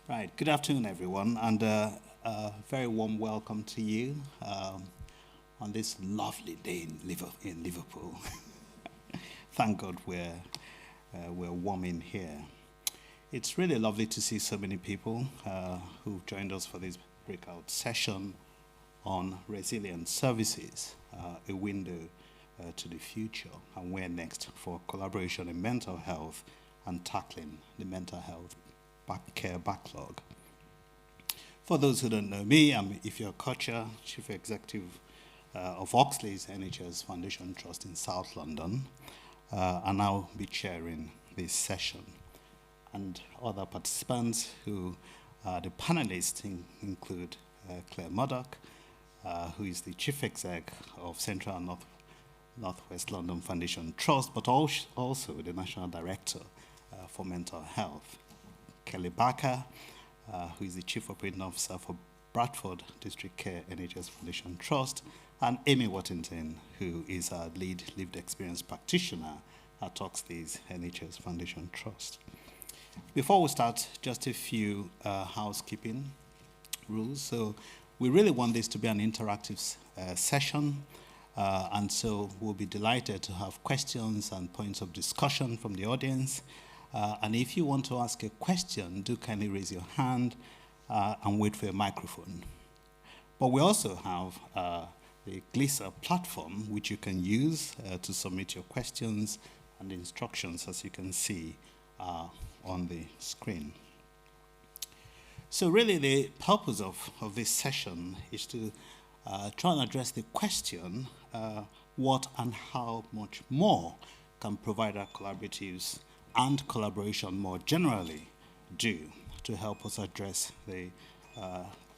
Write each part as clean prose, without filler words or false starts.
Right. Good afternoon, everyone, and a very warm welcome to you on this lovely day in Liverpool. Thank God we're warm in here. It's really lovely to see so many people who've joined us for this breakout session on resilient services, a window to the future, and where next for collaboration in mental health and tackling the mental health care backlog. For those who don't know me, I'm Ifyo Kocha, Chief Executive of Oxley's NHS Foundation Trust in South London, and I'll be chairing this session. And other participants who are the panelists include Claire Murdoch, who is the Chief Exec of Central and Northwest London Foundation Trust, but also the National Director for Mental Health. Kelly Barker, who is the Chief Operating Officer for Bradford District Care NHS Foundation Trust, and Amy Worthington, who is our lead lived experience practitioner at Oxley's NHS Foundation Trust. Before we start, just a few housekeeping rules. So we really want this to be an interactive session, and so we'll be delighted to have questions and points of discussion from the audience. And if you want to ask a question, do kindly raise your hand and wait for a microphone. But we also have the Glisser platform, which you can use to submit your questions and instructions, as you can see on the screen. So really the purpose of this session is to try and address the question, what and how much more can provider collaboratives and collaboration more generally do to help us address the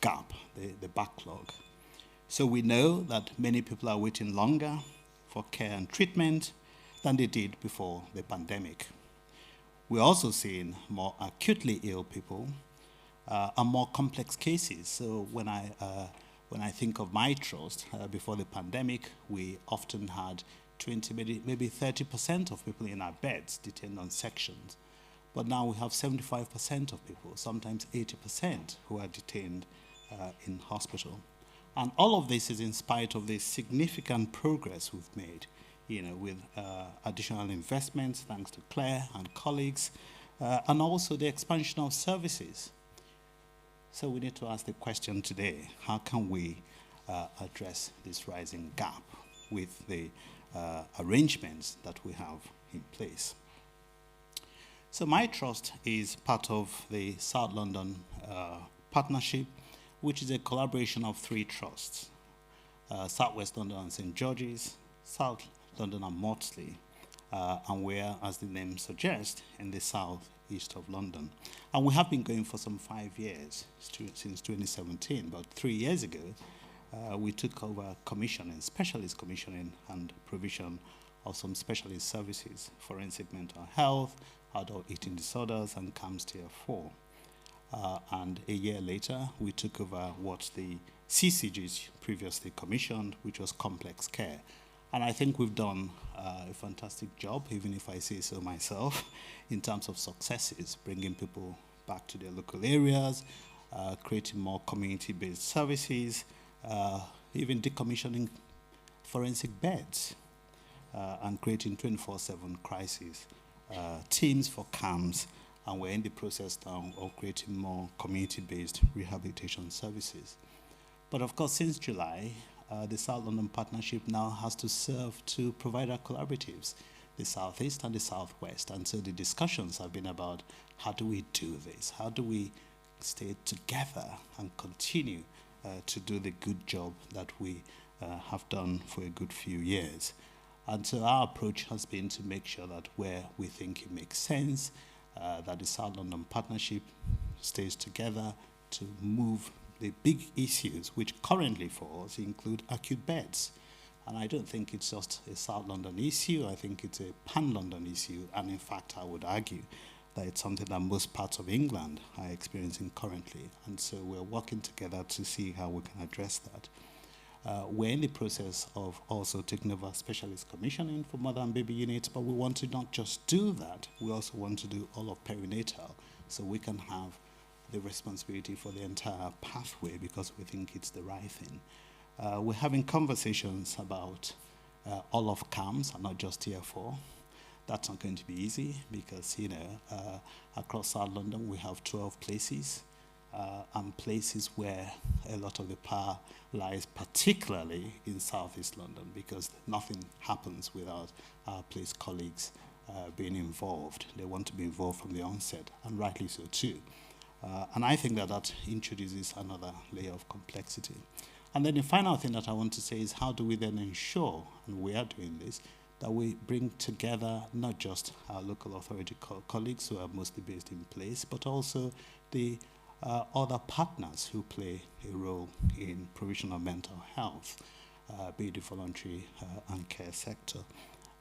gap, the backlog. So we know that many people are waiting longer for care and treatment than they did before the pandemic. We're also seeing more acutely ill people and more complex cases. So when I think of my trust, before the pandemic, we often had 20, maybe 30% of people in our beds detained on sections. But now we have 75% of people, sometimes 80%, who are detained in hospital. And all of this is in spite of the significant progress we've made, with additional investments, thanks to Claire and colleagues, and also the expansion of services. So we need to ask the question today, how can we address this rising gap with the arrangements that we have in place? So my trust is part of the South London Partnership, which is a collaboration of three trusts, South West London and St. George's, South London and Maudsley, and we're, as the name suggests, in the south east of London. And we have been going for some 5 years, since 2017, but 3 years ago, we took over commissioning, specialist commissioning and provision of some specialist services, forensic mental health, adult eating disorders, and CAMS Tier 4. And a year later, we took over what the CCGs previously commissioned, which was complex care. And I think we've done a fantastic job, even if I say so myself, in terms of successes, bringing people back to their local areas, creating more community-based services, even decommissioning forensic beds, and creating 24/7 crisis teams for CAMS, and we're in the process now of creating more community-based rehabilitation services. But of course, since July, the South London Partnership now has to serve two provider collaboratives, the Southeast and the Southwest. And so the discussions have been about, how do we do this? How do we stay together and continue to do the good job that we have done for a good few years? And so our approach has been to make sure that where we think it makes sense, that the South London Partnership stays together to move the big issues, which currently for us include acute beds. And I don't think it's just a South London issue. I think it's a pan-London issue. And in fact, I would argue that it's something that most parts of England are experiencing currently. And so we're working together to see how we can address that. We're in the process of also taking over specialist commissioning for mother and baby units, but we want to not just do that, we also want to do all of perinatal, so we can have the responsibility for the entire pathway because we think it's the right thing. We're having conversations about all of CAMS and not just Tier 4. That's not going to be easy because, across South London we have 12 places and places where a lot of the power lies, particularly in Southeast London, because nothing happens without our place colleagues being involved. They want to be involved from the onset, and rightly so too. And I think that introduces another layer of complexity. And then the final thing that I want to say is, how do we then ensure, and we are doing this, that we bring together not just our local authority colleagues who are mostly based in place, but also the other partners who play a role in provision of mental health, be it the voluntary and care sector.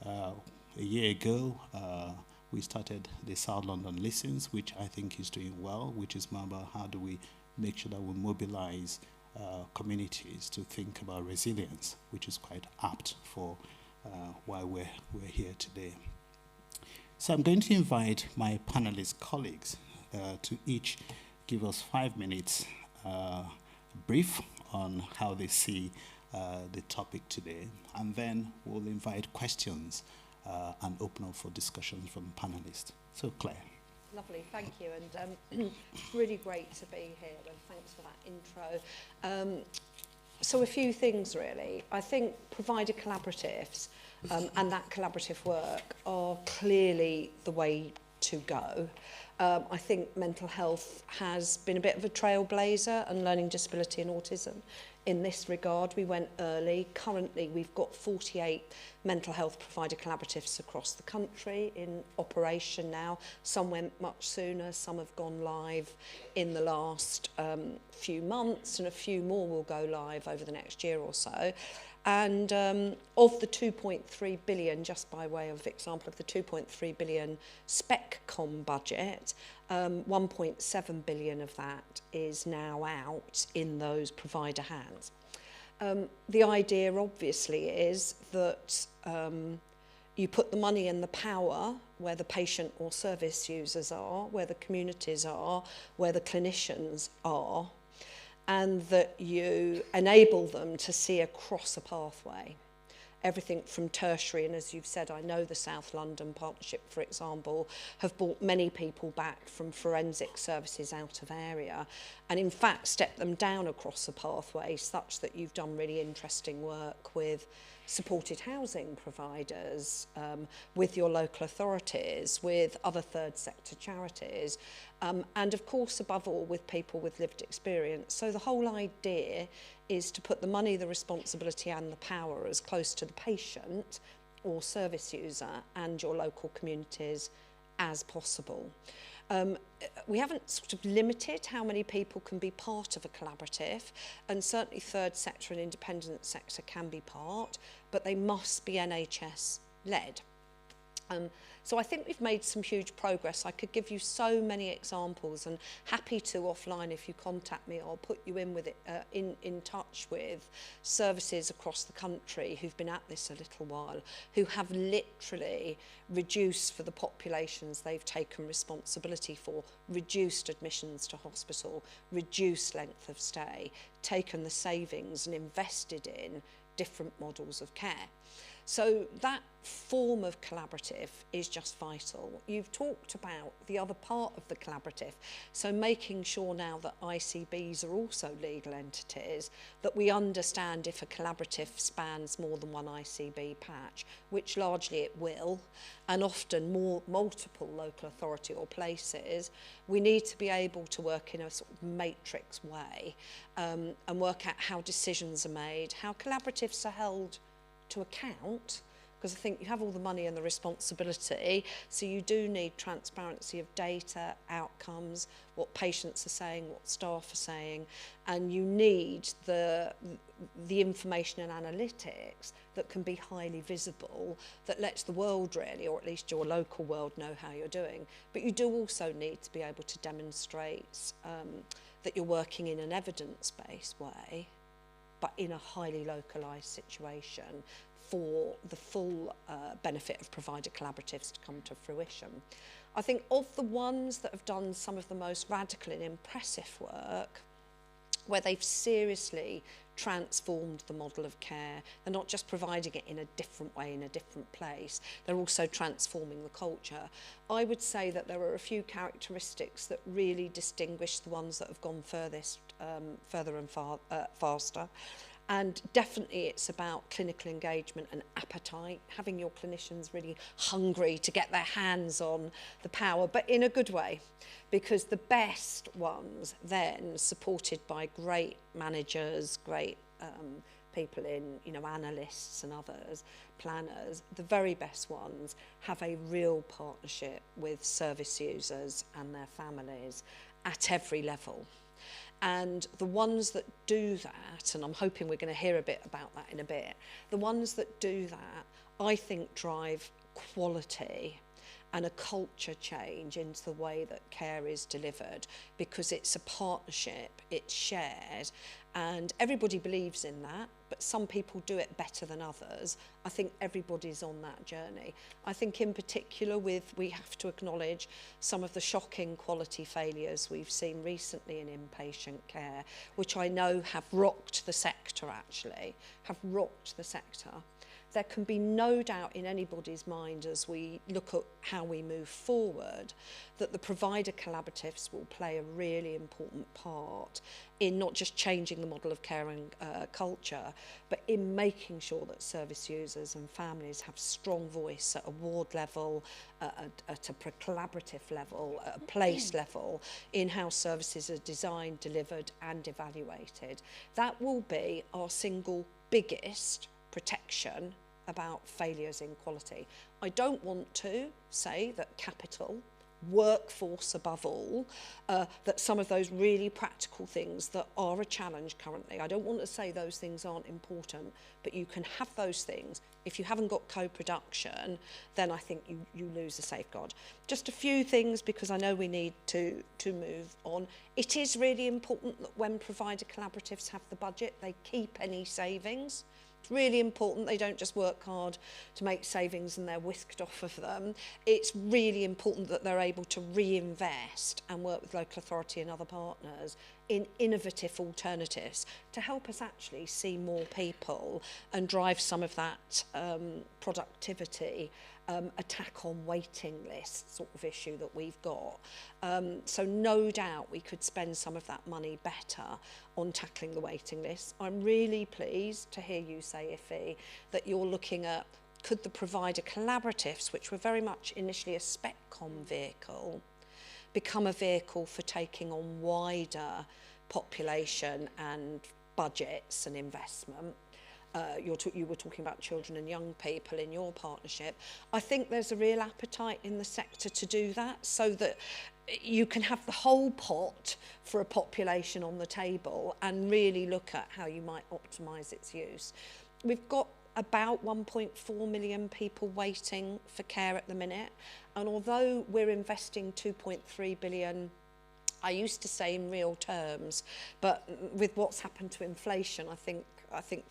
A year ago, we started the South London Listens, which I think is doing well, which is more about how do we make sure that we mobilize communities to think about resilience, which is quite apt for why we're here today. So I'm going to invite my panelist colleagues to each give us 5 minutes brief on how they see the topic today, and then we'll invite questions and open up for discussions from panelists. So Claire. Lovely, thank you, and really great to be here, and thanks for that intro. So a few things really. I think provider collaboratives and that collaborative work are clearly the way to go. I think mental health has been a bit of a trailblazer, and learning disability and autism in this regard. We went early. Currently, we've got 48 mental health provider collaboratives across the country in operation now. Some went much sooner, some have gone live in the last few months, and a few more will go live over the next year or so. And of the 2.3 billion, just by way of example of the 2.3 billion SpecCom budget, 1.7 billion of that is now out in those provider hands. The idea obviously is that you put the money and the power where the patient or service users are, where the communities are, where the clinicians are, and that you enable them to see across a pathway. Everything from tertiary, and as you've said, I know the South London Partnership, for example, have brought many people back from forensic services out of area, and in fact step them down across a pathway such that you've done really interesting work with supported housing providers, with your local authorities, with other third sector charities, and of course above all with people with lived experience. So the whole idea is to put the money, the responsibility and the power as close to the patient or service user and your local communities as possible. We haven't sort of limited how many people can be part of a collaborative, and certainly third sector and independent sector can be part, but they must be NHS led. So I think we've made some huge progress. I could give you so many examples, and happy to offline if you contact me. I'll put you in with it, in touch with services across the country who've been at this a little while, who have literally reduced for the populations they've taken responsibility for, reduced admissions to hospital, reduced length of stay, taken the savings and invested in different models of care. So that form of collaborative is just vital. You've talked about the other part of the collaborative, so making sure now that ICBs are also legal entities, that we understand if a collaborative spans more than one ICB patch, which largely it will, and often multiple local authority or places, we need to be able to work in a sort of matrix way, and work out how decisions are made, how collaboratives are held to account, because I think you have all the money and the responsibility, so you do need transparency of data, outcomes, what patients are saying, what staff are saying, and you need the information and analytics that can be highly visible, that lets the world really, or at least your local world, know how you're doing. But you do also need to be able to demonstrate that you're working in an evidence-based way. but in a highly localised situation for the full benefit of provider collaboratives to come to fruition. I think of the ones that have done some of the most radical and impressive work, where they've seriously transformed the model of care. They're not just providing it in a different way, in a different place, they're also transforming the culture. I would say that there are a few characteristics that really distinguish the ones that have gone furthest, further and faster. And definitely it's about clinical engagement and appetite, having your clinicians really hungry to get their hands on the power, but in a good way, because the best ones then, supported by great managers, great people in, you know, analysts and others, planners, the very best ones have a real partnership with service users and their families at every level. And the ones that do that, and I'm hoping we're going to hear a bit about that in a bit, the ones that do that, I think, drive quality and a culture change into the way that care is delivered, because it's a partnership, it's shared, and everybody believes in that, but some people do it better than others. I think everybody's on that journey. I think in particular we have to acknowledge some of the shocking quality failures we've seen recently in inpatient care, which I know have rocked the sector actually, have rocked the sector. There can be no doubt in anybody's mind as we look at how we move forward that the provider collaboratives will play a really important part in not just changing the model of care and culture, but in making sure that service users and families have strong voice at a ward level, at a collaborative level, at a place level, in how services are designed, delivered and evaluated. That will be our single biggest protection about failures in quality. I don't want to say that capital, workforce above all, that some of those really practical things that are a challenge currently, I don't want to say those things aren't important, but you can have those things. If you haven't got co-production, then I think you lose a safeguard. Just a few things, because I know we need to move on. It is really important that when provider collaboratives have the budget, they keep any savings. It's really important they don't just work hard to make savings and they're whisked off of them. It's really important that they're able to reinvest and work with local authority and other partners in innovative alternatives to help us actually see more people and drive some of that productivity, attack on waiting lists sort of issue that we've got. So no doubt we could spend some of that money better on tackling the waiting lists. I'm really pleased to hear you say, Iffy, that you're looking at could the provider collaboratives, which were very much initially a SpecCom vehicle, become a vehicle for taking on wider population and budgets and investment. You were talking about children and young people in your partnership. I think there's a real appetite in the sector to do that, so that you can have the whole pot for a population on the table and really look at how you might optimise its use. We've got about 1.4 million people waiting for care at the minute, and although we're investing 2.3 billion, I used to say in real terms, but with what's happened to inflation, I think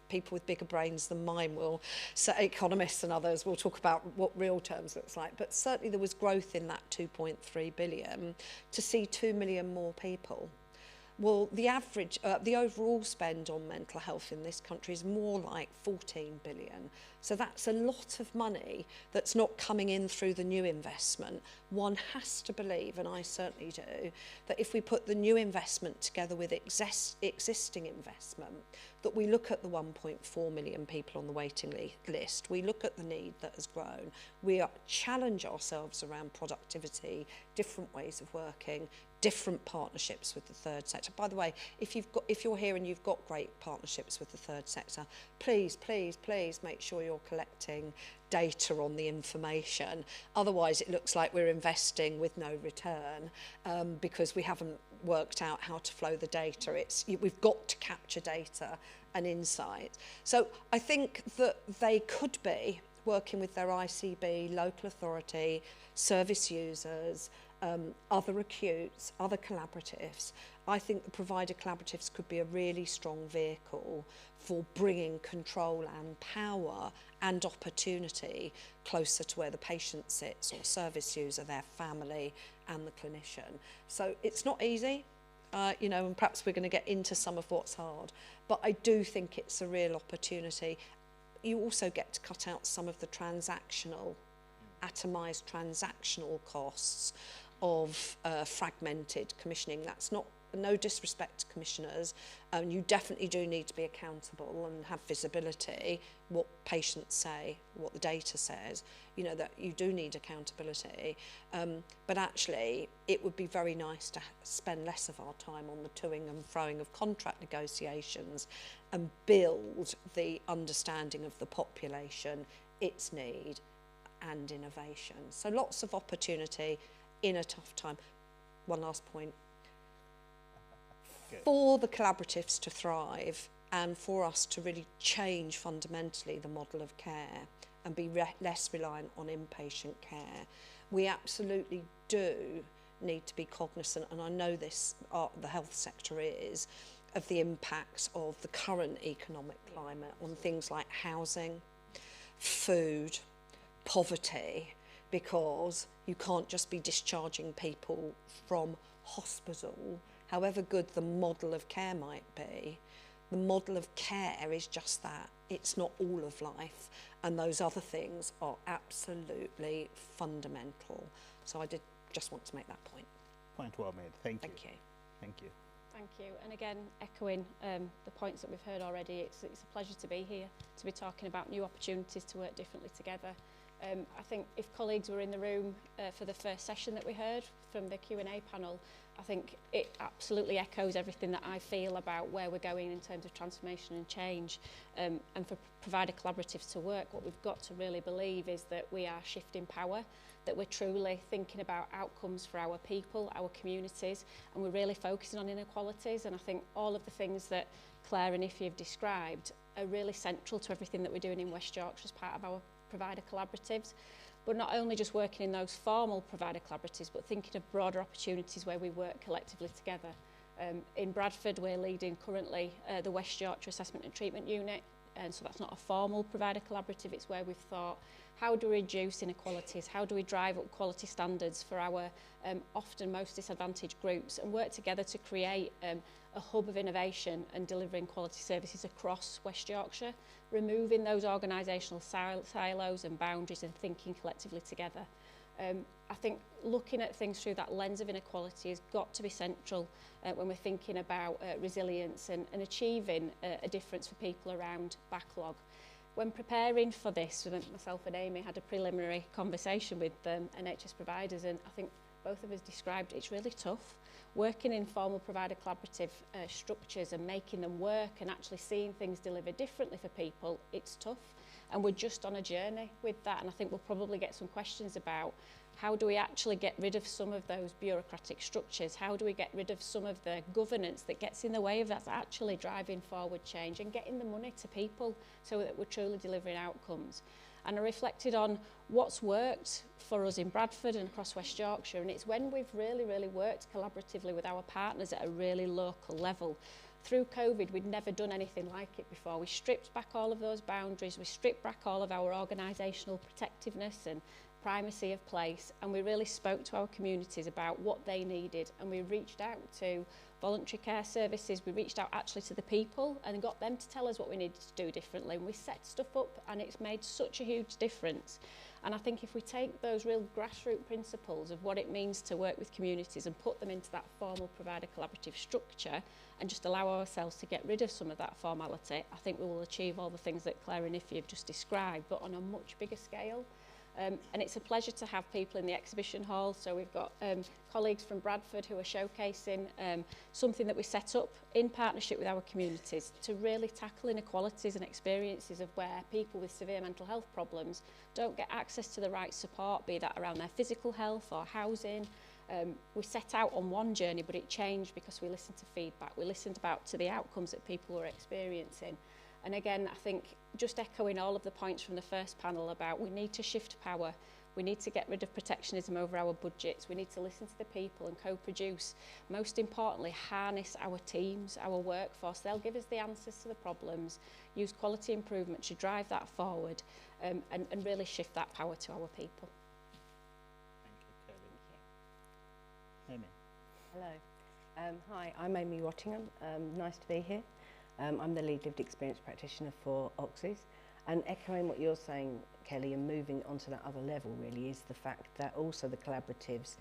people with bigger brains than mine will, so economists and others will talk about what real terms looks like. But certainly there was growth in that 2.3 billion to see 2 million more people. Well, the average, the overall spend on mental health in this country is more like 14 billion. So that's a lot of money that's not coming in through the new investment. One has to believe, and I certainly do, that if we put the new investment together with existing investment, that we look at the 1.4 million people on the waiting list, we look at the need that has grown, we challenge ourselves around productivity, different ways of working, different partnerships with the third sector. By the way, if you're here and you've got great partnerships with the third sector, please make sure you're collecting data on the information. Otherwise it looks like we're investing with no return, because we haven't worked out how to flow the data. We've got to capture data and insight. So I think that they could be working with their ICB, local authority, service users, other acutes, other collaboratives. I think the provider collaboratives could be a really strong vehicle for bringing control and power and opportunity closer to where the patient sits, or service user, their family and the clinician. So it's not easy, you know, and perhaps we're going to get into some of what's hard, but I do think it's a real opportunity. You also get to cut out some of the transactional, atomised transactional costs of fragmented commissioning. That's not, no disrespect to commissioners, you definitely do need to be accountable and have visibility, what patients say, what the data says, you know, that you do need accountability, but actually it would be very nice to spend less of our time on the toing and froing of contract negotiations and build the understanding of the population, its need and innovation. So lots of opportunity in a tough time. One last point. Good. For the collaboratives to thrive and for us to really change fundamentally the model of care and be less reliant on inpatient care, we absolutely do need to be cognizant, and I know this, the health sector is, of the impacts of the current economic climate on things like housing, food, poverty, because you can't just be discharging people from hospital, however good the model of care might be. The model of care is just that. It's not all of life, and those other things are absolutely fundamental. So I did just want to make that point. Point well made. Thank you. Thank you. Thank you. Thank you. And again, echoing the points that we've heard already, it's a pleasure to be here, to be talking about new opportunities to work differently together. I think if colleagues were in the room for the first session that we heard from the Q&A panel, I think it absolutely echoes everything that I feel about where we're going in terms of transformation and change. And for provider collaboratives to work, what we've got to really believe is that we are shifting power, that we're truly thinking about outcomes for our people, our communities, and we're really focusing on inequalities. And I think all of the things that Claire and Ify have described are really central to everything that we're doing in West Yorkshire as part of our provider collaboratives. But not only just working in those formal provider collaboratives, but thinking of broader opportunities where we work collectively together. In Bradford, we're leading currently the West Yorkshire Assessment and Treatment Unit, and so that's not a formal provider collaborative, it's where we've thought, how do we reduce inequalities, how do we drive up quality standards for our often most disadvantaged groups, and work together to create a hub of innovation and delivering quality services across West Yorkshire, removing those organisational silos and boundaries and thinking collectively together. I think looking at things through that lens of inequality has got to be central when we're thinking about resilience and achieving a difference for people around backlog. When preparing for this, myself and Amy had a preliminary conversation with NHS providers, and I think both of us described it's really tough. Working in formal provider collaborative structures and making them work and actually seeing things delivered differently for people, it's tough. And we're just on a journey with that, and I think we'll probably get some questions about how do we actually get rid of some of those bureaucratic structures? How do we get rid of some of the governance that gets in the way of that's actually driving forward change and getting the money to people so that we're truly delivering outcomes? And I reflected on what's worked for us in Bradford and across West Yorkshire, and it's when we've really worked collaboratively with our partners at a really local level. Through COVID, we'd never done anything like it before. We stripped back all of those boundaries, we stripped back all of our organisational protectiveness and primacy of place, and we really spoke to our communities about what they needed, and we reached out to voluntary care services, we reached out actually to the people and got them to tell us what we needed to do differently, and we set stuff up, and it's made such a huge difference. And I think if we take those real grassroots principles of what it means to work with communities and put them into that formal provider collaborative structure and just allow ourselves to get rid of some of that formality, I think we will achieve all the things that Claire and Ify have just described, but on a much bigger scale. And it's a pleasure to have people in the exhibition hall. So we've got colleagues from Bradford who are showcasing something that we set up in partnership with our communities to really tackle inequalities and experiences of where people with severe mental health problems don't get access to the right support, be that around their physical health or housing. We set out on one journey, but it changed because we listened to feedback. We listened to the outcomes that people were experiencing. And again, I think just echoing all of the points from the first panel about we need to shift power, We need to get rid of protectionism over our budgets. We need to listen to the people and co-produce. Most importantly, harness our teams, our workforce. They'll give us the answers to the problems, use quality improvement to drive that forward, and really shift that power to our people. Thank you, Kelly. Amy. Hello. Hi, I'm Amy Rottingham. Nice to be here. I'm the lead lived experience practitioner for Oxys. And echoing what you're saying, Kelly, and moving on to that other level really is the fact that also the collaboratives,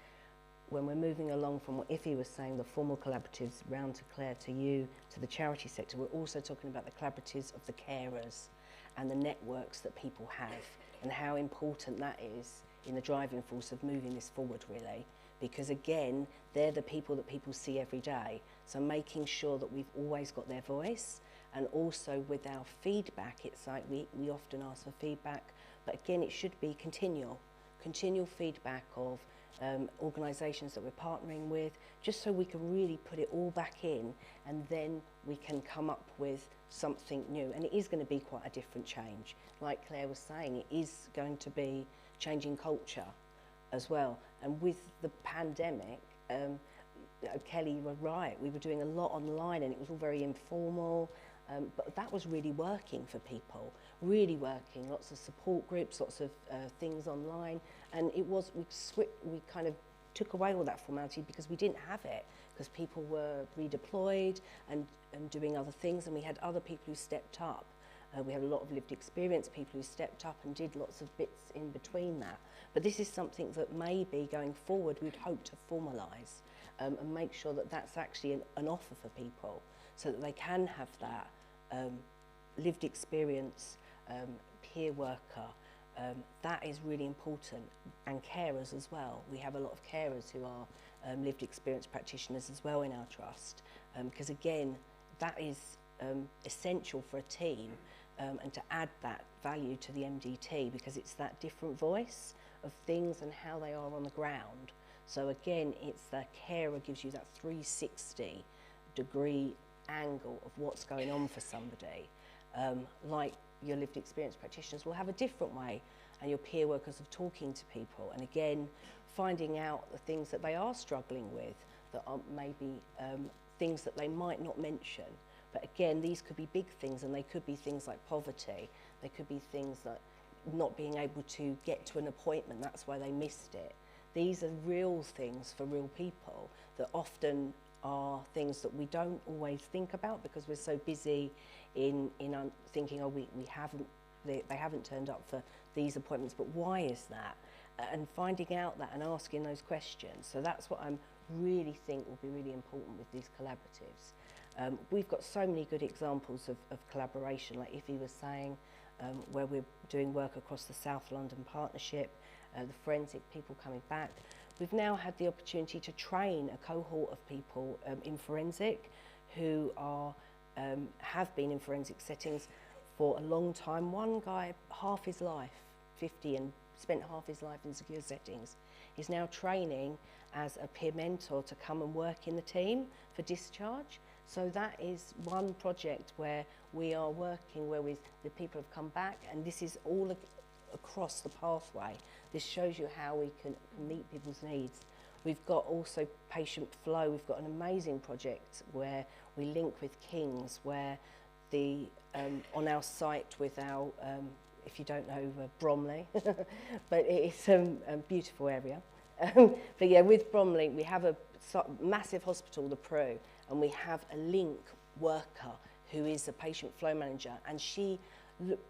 when we're moving along from what Iffy was saying, the formal collaboratives round to Claire, to you, to the charity sector, we're also talking about the collaboratives of the carers and the networks that people have and how important that is in the driving force of moving this forward really. Because again, they're the people that people see every day. So making sure that we've always got their voice, and also with our feedback, it's like we often ask for feedback, but again, it should be continual feedback of organisations that we're partnering with, just so we can really put it all back in, and then we can come up with something new. And it is going to be quite a different change. Like Claire was saying, it is going to be changing culture as well. And with the pandemic, Kelly, you were right, we were doing a lot online and it was all very informal, but that was really working for people, really working, lots of support groups, lots of things online, and it was, we kind of took away all that formality because we didn't have it, because people were redeployed and doing other things, and we had other people who stepped up. We had a lot of lived experience, people who stepped up and did lots of bits in between that. But this is something that maybe going forward we'd hope to formalise and make sure that that's actually an offer for people, so that they can have that lived experience, peer worker. That is really important, and carers as well. We have a lot of carers who are lived experience practitioners as well in our trust, because again, that is essential for a team, and to add that value to the MDT, because it's that different voice of things and how they are on the ground. So again, it's the carer gives you that 360-degree angle of what's going on for somebody. Like your lived experience practitioners will have a different way, and your peer workers of talking to people, and again, finding out the things that they are struggling with, that are maybe things that they might not mention. But again, these could be big things, and they could be things like poverty. They could be things like not being able to get to an appointment, that's why they missed it. These are real things for real people that often are things that we don't always think about because we're so busy in thinking, oh, they haven't turned up for these appointments, but why is that? And finding out that and asking those questions. So that's what I really think will be really important with these collaboratives. We've got so many good examples of collaboration, like Iffy was saying, where we're doing work across the South London Partnership, the forensic people coming back. We've now had the opportunity to train a cohort of people in forensic who have been in forensic settings for a long time. One guy, half his life, 50, and spent half his life in secure settings, is now training as a peer mentor to come and work in the team for discharge. So that is one project where we are working, where the people have come back, and this is all across the pathway. This shows you how we can meet people's needs. We've got also patient flow. We've got an amazing project where we link with King's, where on our site with our, if you don't know Bromley, but it's a beautiful area. But yeah, with Bromley, we have a massive hospital, the Pro, and we have a link worker who is a patient flow manager, and she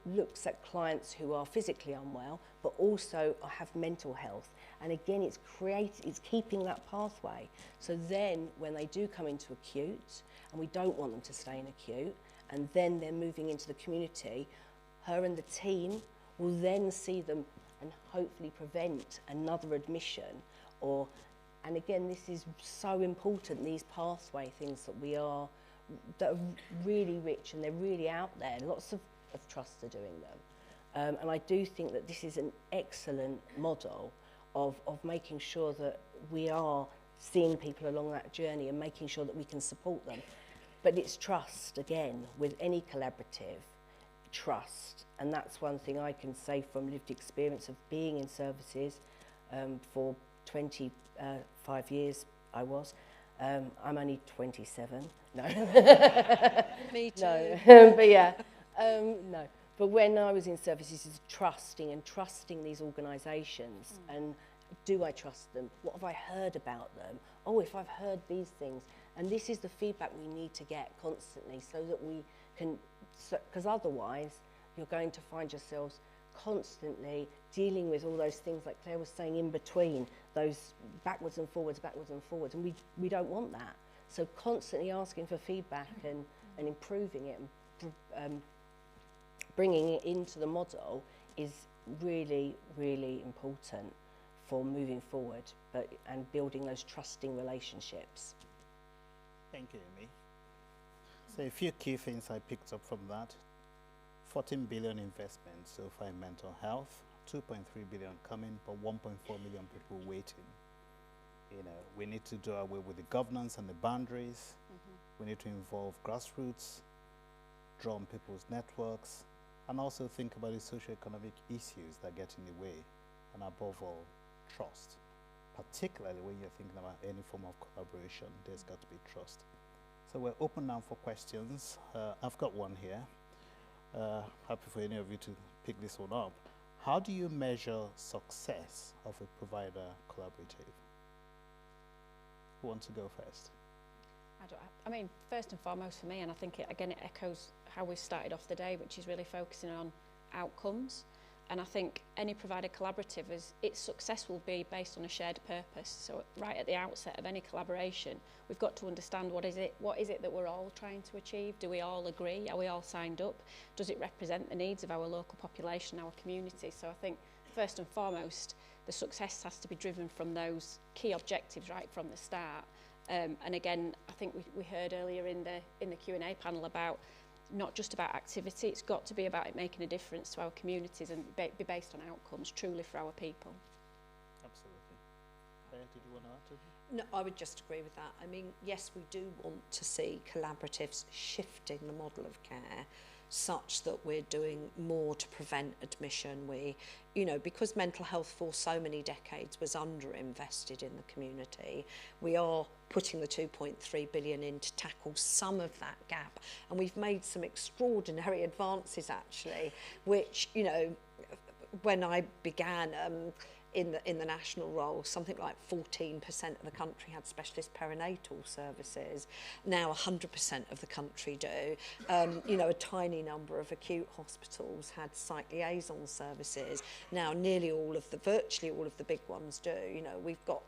looks at clients who are physically unwell, but also have mental health. And again, it's keeping that pathway. So then when they do come into acute, and we don't want them to stay in acute, and then they're moving into the community, her and the team will then see them and hopefully prevent another admission. And again, this is so important, these pathway things that are really rich, and they're really out there. Lots of trusts are doing them. And I do think that this is an excellent model of making sure that we are seeing people along that journey and making sure that we can support them. But it's trust, again, with any collaborative. trust. And that's one thing I can say from lived experience of being in services for 25 years I was. I'm only 27. No. Me too. No, but yeah, no. But when I was in services, it's trusting these organisations. And do I trust them? What have I heard about them? Oh, if I've heard these things. And this is the feedback we need to get constantly so that we can, because otherwise you're going to find yourselves constantly dealing with all those things like Claire was saying in between, those backwards and forwards, and we don't want that. So constantly asking for feedback and improving it and bringing it into the model is really, really important for moving forward and building those trusting relationships. Thank you, Amy. So a few key things I picked up from that. 14 billion investment so far in mental health, 2.3 billion coming, but 1.4 million people waiting. You know, we need to do away with the governance and the boundaries. We need to involve grassroots, draw on people's networks, and also think about the socio-economic issues that get in the way, and above all, trust. Particularly when you're thinking about any form of collaboration, there's got to be trust. So we're open now for questions. I've got one here. Happy for any of you to pick this one up. How do you measure success of a provider collaborative? Who wants to go first? I mean, first and foremost for me, and I think it echoes how we started off the day, which is really focusing on outcomes. And I think any provider collaborative, its success will be based on a shared purpose. So right at the outset of any collaboration, we've got to understand what is it that we're all trying to achieve? Do we all agree? Are we all signed up? Does it represent the needs of our local population, our community? So I think first and foremost, the success has to be driven from those key objectives right from the start. And again, I think we heard earlier in the Q&A panel about not just about activity, it's got to be about it making a difference to our communities and be based on outcomes truly for our people. Absolutely. Claire, did you want to add to that? No, I would just agree with that. I mean, yes, we do want to see collaboratives shifting the model of care such that we're doing more to prevent admission. We, you know, because mental health for so many decades was underinvested in the community, we are putting the 2.3 billion in to tackle some of that gap. And we've made some extraordinary advances actually, which, you know, when I began in the national role, something like 14% of the country had specialist perinatal services. Now 100% of the country do. You know, a tiny number of acute hospitals had site liaison services. Now virtually all of the big ones do. You know,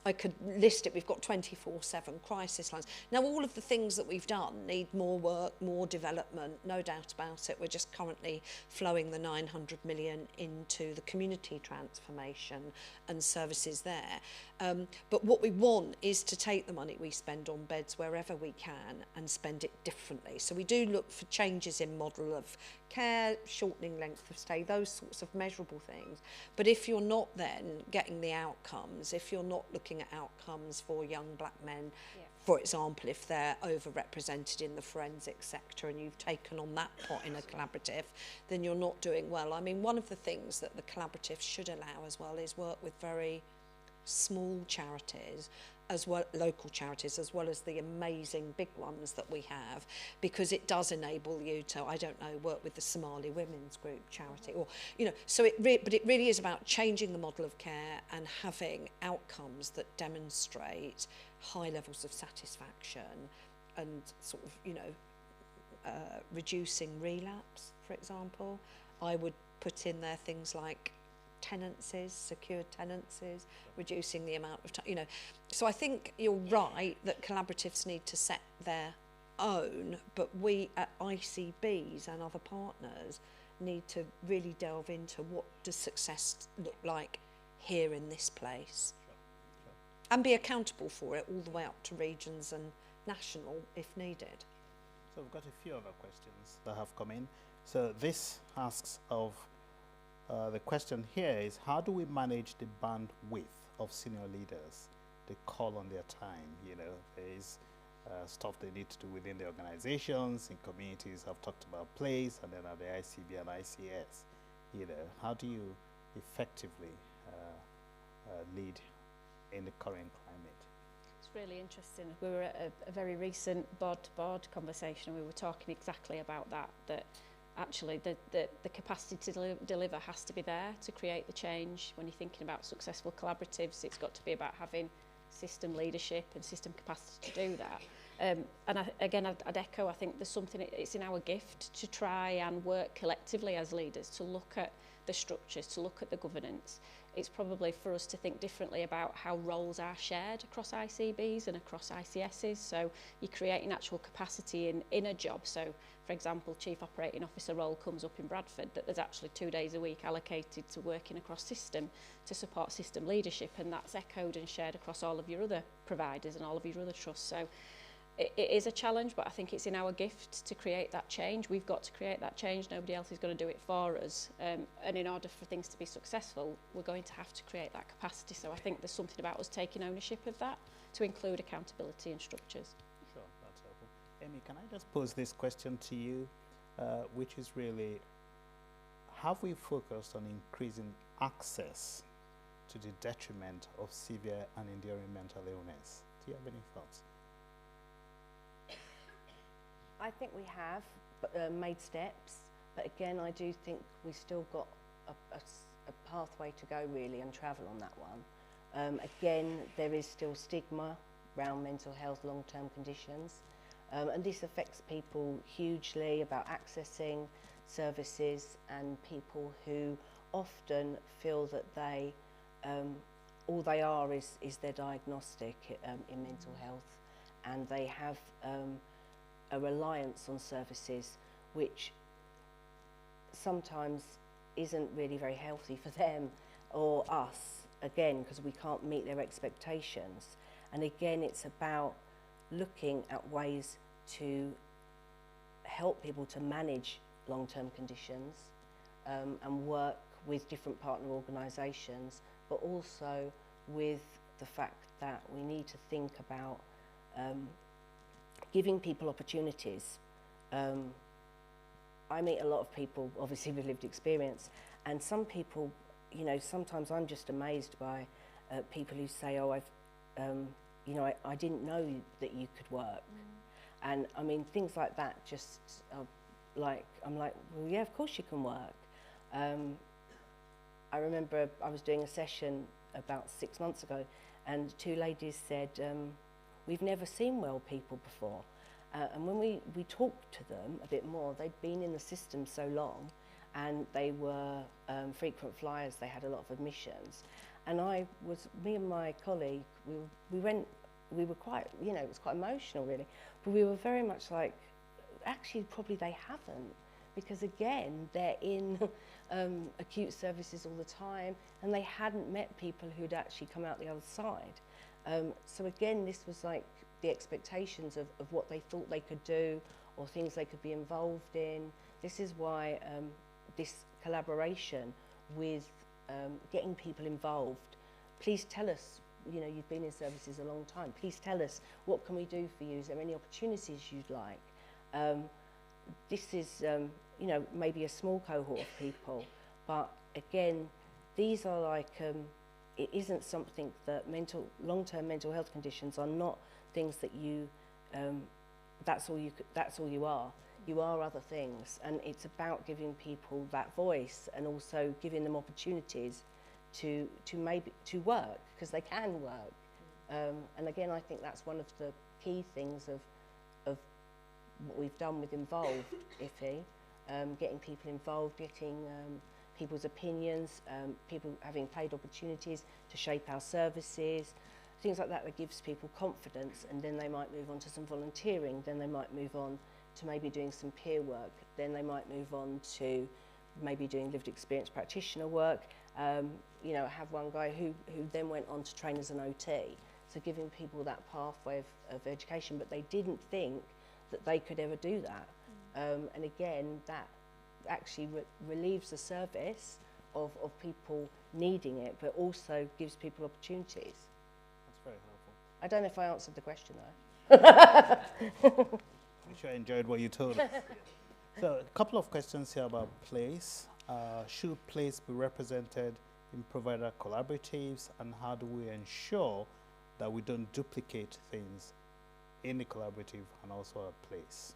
I could list it. We've got 24/7 crisis lines. Now all of the things that we've done need more work, more development, no doubt about it. We're just currently flowing the 900 million into the community transformation and services there. But what we want is to take the money we spend on beds wherever we can and spend it differently. So we do look for changes in model of care, shortening length of stay, those sorts of measurable things. But if you're not then getting the outcomes, if you're not looking at outcomes for young black men, for example, if they're overrepresented in the forensic sector and you've taken on that pot in a collaborative, then you're not doing well. I mean, one of the things that the collaborative should allow as well is work with very small charities, as well, local charities, as well as the amazing big ones that we have, because it does enable you to, I don't know, work with the Somali Women's Group charity, or, you know, so but it really is about changing the model of care and having outcomes that demonstrate high levels of satisfaction and sort of, you know, reducing relapse, for example. I would put in there things like tenancies, secured tenancies, reducing the amount of time, you know. So I think you're right that collaboratives need to set their own, but we at ICBs and other partners need to really delve into what does success look like here in this place. And be accountable for it all the way up to regions and national if needed. So we've got a few other questions that have come in. So this asks of, the question here is, how do we manage the bandwidth of senior leaders? They call on their time, you know, there is stuff they need to do within the organizations, in communities. I've talked about place, and then at the ICB and ICS. You know, how do you effectively lead in the current climate? It's really interesting. We were at a very recent board conversation, and we were talking exactly about that actually the capacity to deliver has to be there to create the change. When you're thinking about successful collaboratives, it's got to be about having system leadership and system capacity to do that. And I'd echo, I think there's something, it's in our gift to try and work collectively as leaders, to look at the structures, to look at the governance. It's probably for us to think differently about how roles are shared across ICBs and across ICSs. So you're creating actual capacity in a job. So, for example, Chief Operating Officer role comes up in Bradford, that there's actually 2 days a week allocated to working across system to support system leadership, and that's echoed and shared across all of your other providers and all of your other trusts. So it is a challenge, but I think it's in our gift to create that change. We've got to create that change. Nobody else is going to do it for us. And in order for things to be successful, we're going to have to create that capacity. So I think there's something about us taking ownership of that to include accountability and structures. Sure, that's helpful. Amy, can I just pose this question to you, which is really, have we focused on increasing access to the detriment of severe and enduring mental illness? Do you have any thoughts? I think we have made steps, but again, I do think we've still got a pathway to go really and travel on that one. Again, there is still stigma around mental health long-term conditions, and this affects people hugely about accessing services, and people who often feel that they all they are is their diagnostic in mental health, and they have a reliance on services which sometimes isn't really very healthy for them or us, again, because we can't meet their expectations. And again, it's about looking at ways to help people to manage long-term conditions and work with different partner organisations, but also with the fact that we need to think about giving people opportunities. I meet a lot of people, obviously with lived experience, and some people, you know, sometimes I'm just amazed by people who say, oh, you know, I didn't know that you could work. And I mean, things like that just, I'm like, well, yeah, of course you can work. I remember I was doing a session about 6 months ago, and 2 ladies said, we've never seen well people before. And when we talked to them a bit more, they'd been in the system so long, and they were frequent flyers, they had a lot of admissions. And me and my colleague, we were quite, you know, it was quite emotional really, but we were very much like, actually probably they haven't, because again, they're in acute services all the time, and they hadn't met people who'd actually come out the other side. So again, this was like the expectations of what they thought they could do, or things they could be involved in. This is why this collaboration with getting people involved. Please tell us, you know, you've been in services a long time. Please tell us, what can we do for you? Is there any opportunities you'd like? This is, you know, maybe a small cohort of people, but again, these are like, it isn't something that long-term mental health conditions are not things that you, that's all you are. You are other things, and it's about giving people that voice and also giving them opportunities to work, because they can work. And again, I think that's one of the key things of what we've done with Involved, IFE, getting people involved, getting people's opinions, people having paid opportunities to shape our services, things like that gives people confidence, and then they might move on to some volunteering, then they might move on to maybe doing some peer work, then they might move on to maybe doing lived experience practitioner work. You know, I have one guy who then went on to train as an OT, so giving people that pathway of education, but they didn't think that they could ever do that. And again, that actually relieves the service of people needing it, but also gives people opportunities. That's very helpful. I don't know if I answered the question though. I'm sure I enjoyed what you told us. So a couple of questions here about place. Should place be represented in provider collaboratives, and how do we ensure that we don't duplicate things in the collaborative and also at place?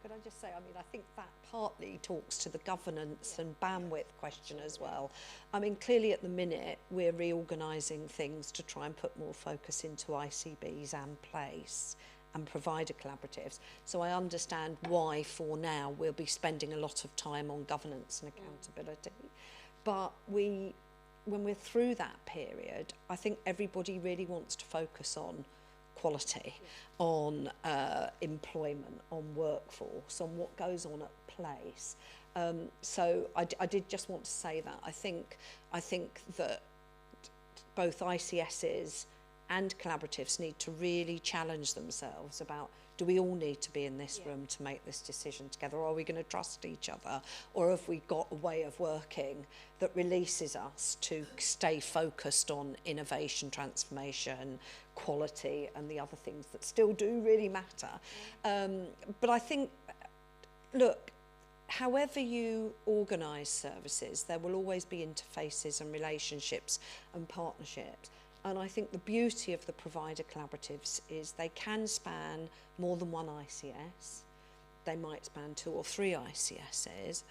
Could I just say, I mean, I think that partly talks to the governance and bandwidth question as well. I mean, clearly at the minute, we're reorganising things to try and put more focus into ICBs and place and provider collaboratives. So I understand why for now we'll be spending a lot of time on governance and accountability. But when we're through that period, I think everybody really wants to focus on quality, on employment, on workforce, on what goes on at place. So I did just want to say that. I think that both ICSs and collaboratives need to really challenge themselves about, do we all need to be in this room to make this decision together, or are we going to trust each other, or have we got a way of working that releases us to stay focused on innovation, transformation, quality and the other things that still do really matter. But I think, look, however you organise services, there will always be interfaces and relationships and partnerships. And I think the beauty of the provider collaboratives is they can span more than one ICS. They might span 2 or 3 ICSs.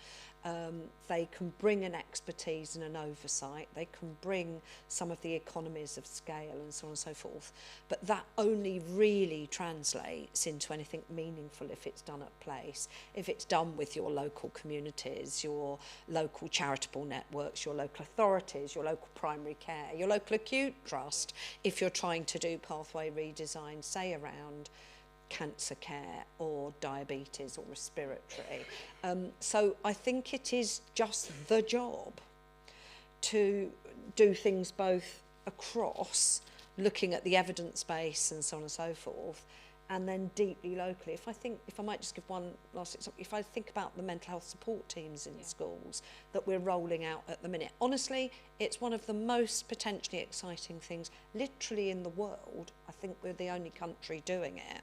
They can bring an expertise and an oversight. They can bring some of the economies of scale and so on and so forth. But that only really translates into anything meaningful if it's done at place, if it's done with your local communities, your local charitable networks, your local authorities, your local primary care, your local acute trust, if you're trying to do pathway redesign, say around cancer care or diabetes or respiratory. So I think it is just the job to do things both across, looking at the evidence base and so on and so forth, and then deeply locally. If I might just give one last example, if I think about the mental health support teams in schools that we're rolling out at the minute, honestly, it's one of the most potentially exciting things literally in the world. I think we're the only country doing it,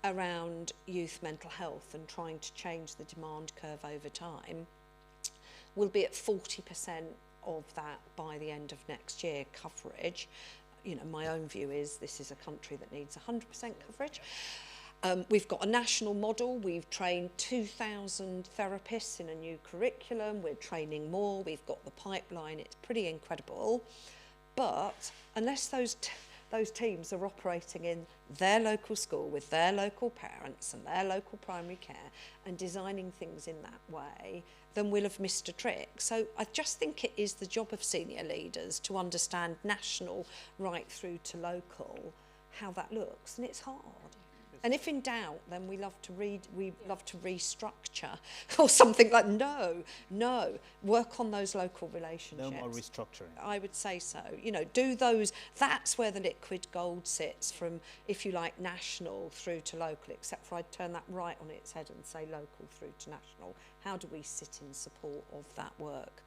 around youth mental health and trying to change the demand curve over time. We'll be at 40% of that by the end of next year coverage. You know, my own view is this is a country that needs 100% coverage. We've got a national model. We've trained 2,000 therapists in a new curriculum. We're training more. We've got the pipeline. It's pretty incredible. But unless those teams are operating in their local school with their local parents and their local primary care and designing things in that way, then we'll have missed a trick. So I just think it is the job of senior leaders to understand national right through to local how that looks, and it's hard. And if in doubt, then we love to restructure or something like, no, work on those local relationships. No more restructuring. I would say so. You know, do those, that's where the liquid gold sits from, if you like, national through to local, except for I'd turn that right on its head and say local through to national. How do we sit in support of that work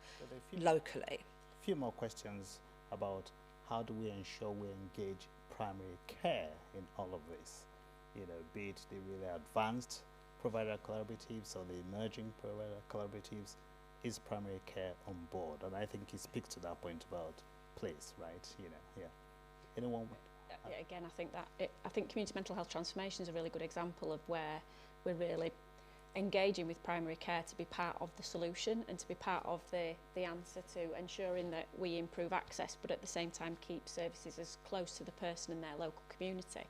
locally? A few more questions about how do we ensure we engage primary care in all of this? You know, be it the really advanced provider collaboratives or the emerging provider collaboratives, is primary care on board? And I think he speaks to that point about place, right? You know, yeah. Anyone? Yeah, again, I think community mental health transformation is a really good example of where we're really engaging with primary care to be part of the solution and to be part of the answer to ensuring that we improve access, but at the same time keep services as close to the person in their local community.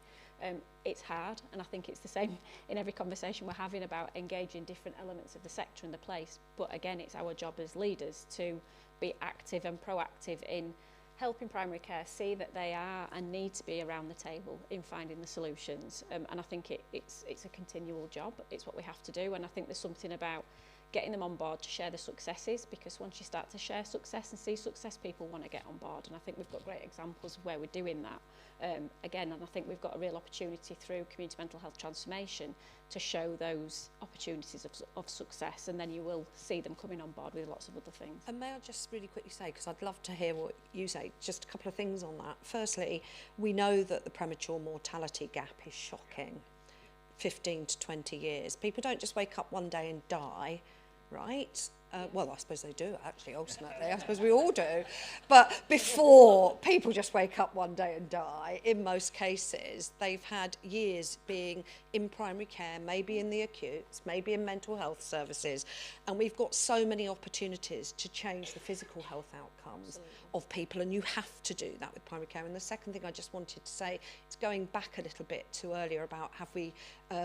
It's hard, and I think it's the same in every conversation we're having about engaging different elements of the sector and the place. But again, it's our job as leaders to be active and proactive in helping primary care see that they are and need to be around the table in finding the solutions. And I think it's a continual job. It's what we have to do. And I think there's something about getting them on board to share the successes, because once you start to share success and see success, people want to get on board. And I think we've got great examples of where we're doing that. Again, and I think we've got a real opportunity through community mental health transformation to show those opportunities of success, and then you will see them coming on board with lots of other things. And may I just really quickly say, because I'd love to hear what you say, just a couple of things on that. Firstly, we know that the premature mortality gap is shocking, 15 to 20 years. People don't just wake up one day and die, right? Well, I suppose they do, actually, ultimately. I suppose we all do. But before people just wake up one day and die, in most cases, they've had years being in primary care, maybe in the acutes, maybe in mental health services. And we've got so many opportunities to change the physical health outcomes of people. And you have to do that with primary care. And the second thing I just wanted to say is going back a little bit to earlier about have we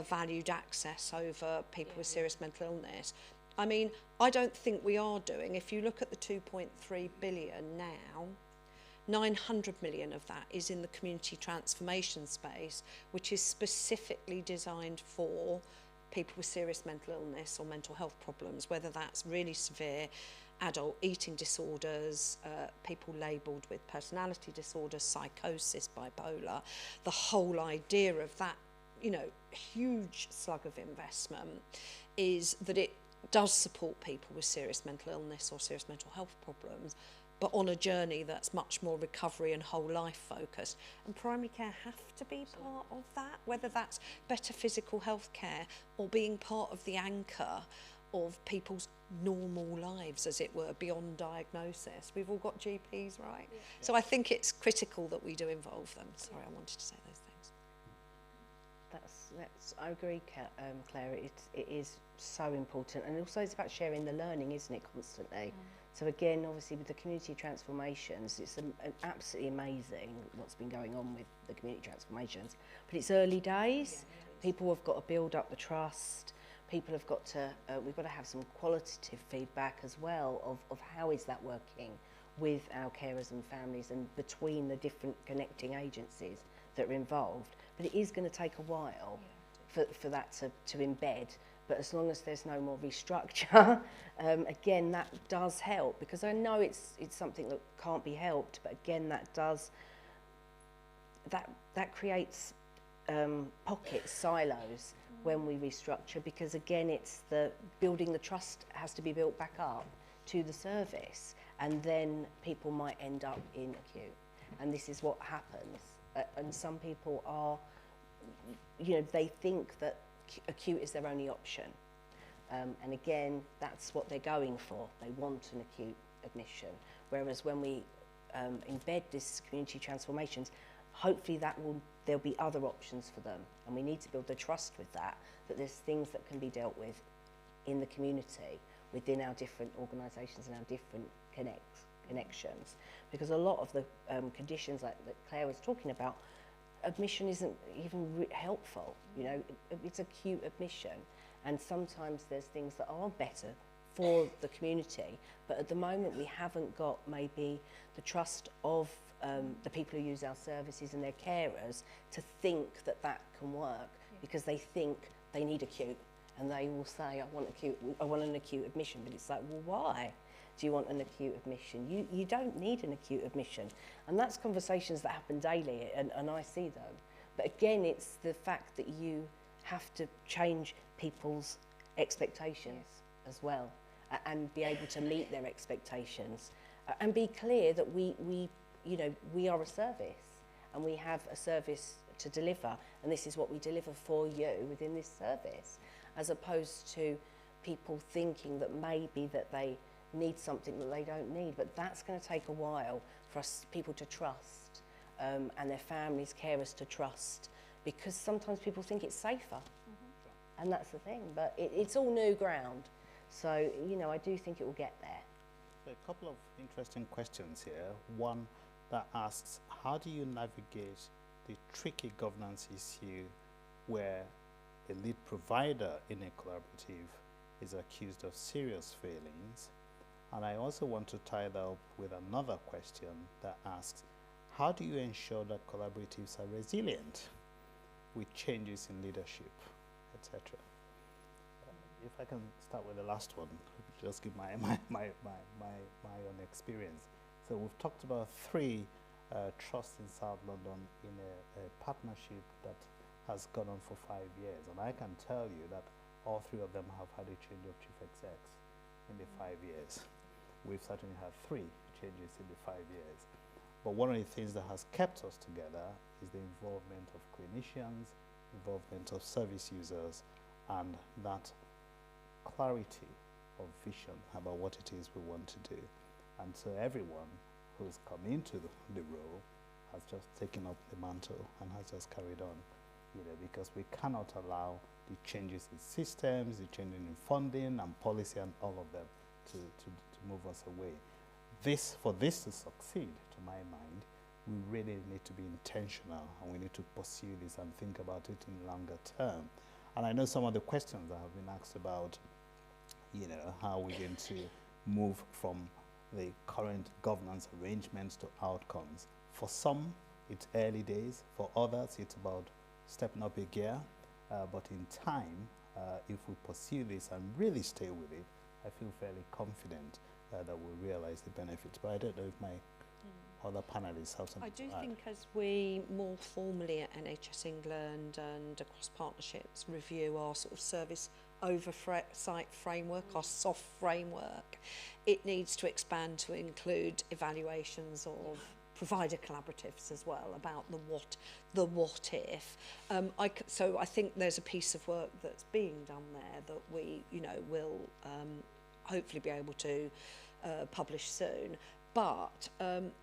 valued access over people with serious mental illness. I mean, I don't think we are doing. If you look at the 2.3 billion now, 900 million of that is in the community transformation space, which is specifically designed for people with serious mental illness or mental health problems, whether that's really severe adult eating disorders, people labelled with personality disorders, psychosis, bipolar. The whole idea of that, you know, huge slug of investment is that it does support people with serious mental illness or serious mental health problems, but on a journey that's much more recovery and whole life focused. And primary care have to be part of that, whether that's better physical health care or being part of the anchor of people's normal lives, as it were, beyond diagnosis. We've all got GPs, right? Yeah. So I think it's critical that we do involve them. Sorry, I wanted to say those things. I agree, Claire. It is so important, and also it's about sharing the learning, isn't it, constantly? So again, obviously with the community transformations, it's absolutely amazing what's been going on with the community transformations, but it's early days. People have got to build up the trust. People have got to, we've got to have some qualitative feedback as well of how is that working with our carers and families and between the different connecting agencies that are involved. But it is going to take a while for that to embed. But as long as there's no more restructure, again, that does help, because I know it's something that can't be helped. But again, that creates pockets, silos when we restructure, because again, it's building the trust has to be built back up to the service, and then people might end up in acute, and this is what happens. And some people are, you know, they think that acute is their only option. And again, that's what they're going for. They want an acute admission. Whereas when we embed this community transformations, hopefully there'll be other options for them. And we need to build the trust with that there's things that can be dealt with in the community, within our different organisations and our different connections. Because a lot of the conditions like that Claire was talking about, admission isn't even helpful. You know, it's acute admission, and sometimes there's things that are better for the community, but at the moment we haven't got maybe the trust of the people who use our services and their carers to think that can work, because they think they need acute, and they will say, I want an acute admission. But it's like, well, why do you want an acute admission? You don't need an acute admission. And that's conversations that happen daily, and I see them. But again, it's the fact that you have to change people's expectations as well, and be able to meet their expectations, and be clear that we are a service, and we have a service to deliver, and this is what we deliver for you within this service, as opposed to people thinking that maybe that they need something that they don't need. But that's going to take a while for people to trust, and their families, carers to trust, because sometimes people think it's safer, and that's the thing. But it's all new ground, so you know, I do think it will get there. So a couple of interesting questions here. One that asks, how do you navigate the tricky governance issue where a lead provider in a collaborative is accused of serious failings? And I also want to tie that up with another question that asks, how do you ensure that collaboratives are resilient with changes in leadership, etc.? if I can start with the last one, just give my own experience. So we've talked about 3 trusts in South London in a partnership that has gone on for 5 years, and I can tell you that all 3 of them have had a change of chief execs in the 5 years. We've certainly had 3 changes in the 5 years. But one of the things that has kept us together is the involvement of clinicians, involvement of service users, and that clarity of vision about what it is we want to do. And so everyone who's come into the role has just taken up the mantle and has just carried on, because we cannot allow the changes in systems, the changes in funding and policy and all of them to move us away. For this to succeed, to my mind, we really need to be intentional, and we need to pursue this and think about it in longer term. And I know some of the questions that have been asked about, how we're going to move from the current governance arrangements to outcomes. For some, it's early days. For others, it's about stepping up a gear. But in time, if we pursue this and really stay with it, I feel fairly confident that we'll realize the benefits. But I don't know if my other panelists have something to add. I do think as we more formally at NHS England and across partnerships review our sort of service oversight framework, our soft framework, it needs to expand to include evaluations of provider collaboratives as well, about the what if. So I think there's a piece of work that's being done there that we will hopefully be able to publish soon. But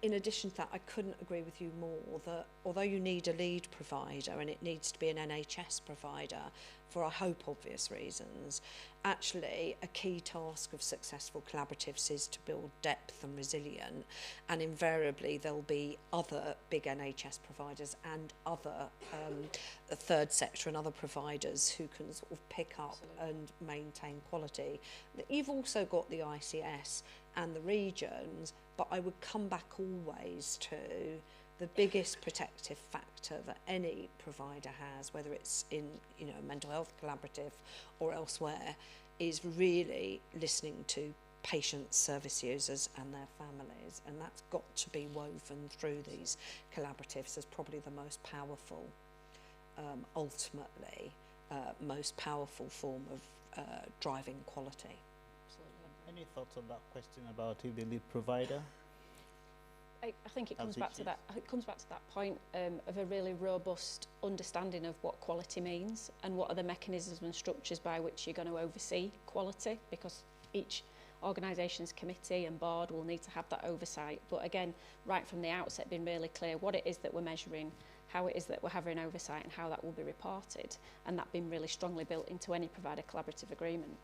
in addition to that, I couldn't agree with you more that although you need a lead provider, and it needs to be an NHS provider for, I hope, obvious reasons, actually a key task of successful collaboratives is to build depth and resilience, and invariably there'll be other big NHS providers and other third sector and other providers who can sort of pick up and maintain quality. You've also got the ICS and the regions, but I would come back always to the biggest protective factor that any provider has, whether it's in a mental health collaborative or elsewhere, is really listening to patients, service users and their families, and that's got to be woven through these collaboratives as probably the most powerful, ultimately, most powerful form of driving quality. Any thoughts on that question about if the lead provider? I think it comes back to that. It comes back to that point of a really robust understanding of what quality means and what are the mechanisms and structures by which you're going to oversee quality, because each organisation's committee and board will need to have that oversight. But again, right from the outset, being really clear what it is that we're measuring, how it is that we're having oversight, and how that will be reported, and that being really strongly built into any provider collaborative agreement.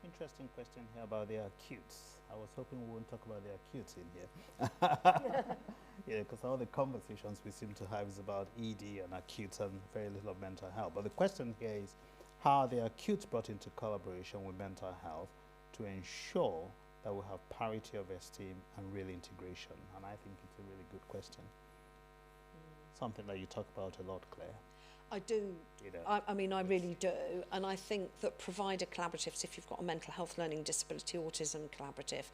Interesting question here about the acutes. I was hoping we wouldn't talk about the acutes in here. Yeah, because all the conversations we seem to have is about ED and acutes and very little of mental health. But the question here is, how are the acutes brought into collaboration with mental health to ensure that we have parity of esteem and real integration? And I think it's a really good question. Something that you talk about a lot, Claire. I do. I mean, I really do. And I think that provider collaboratives, if you've got a mental health, learning disability, autism collaborative,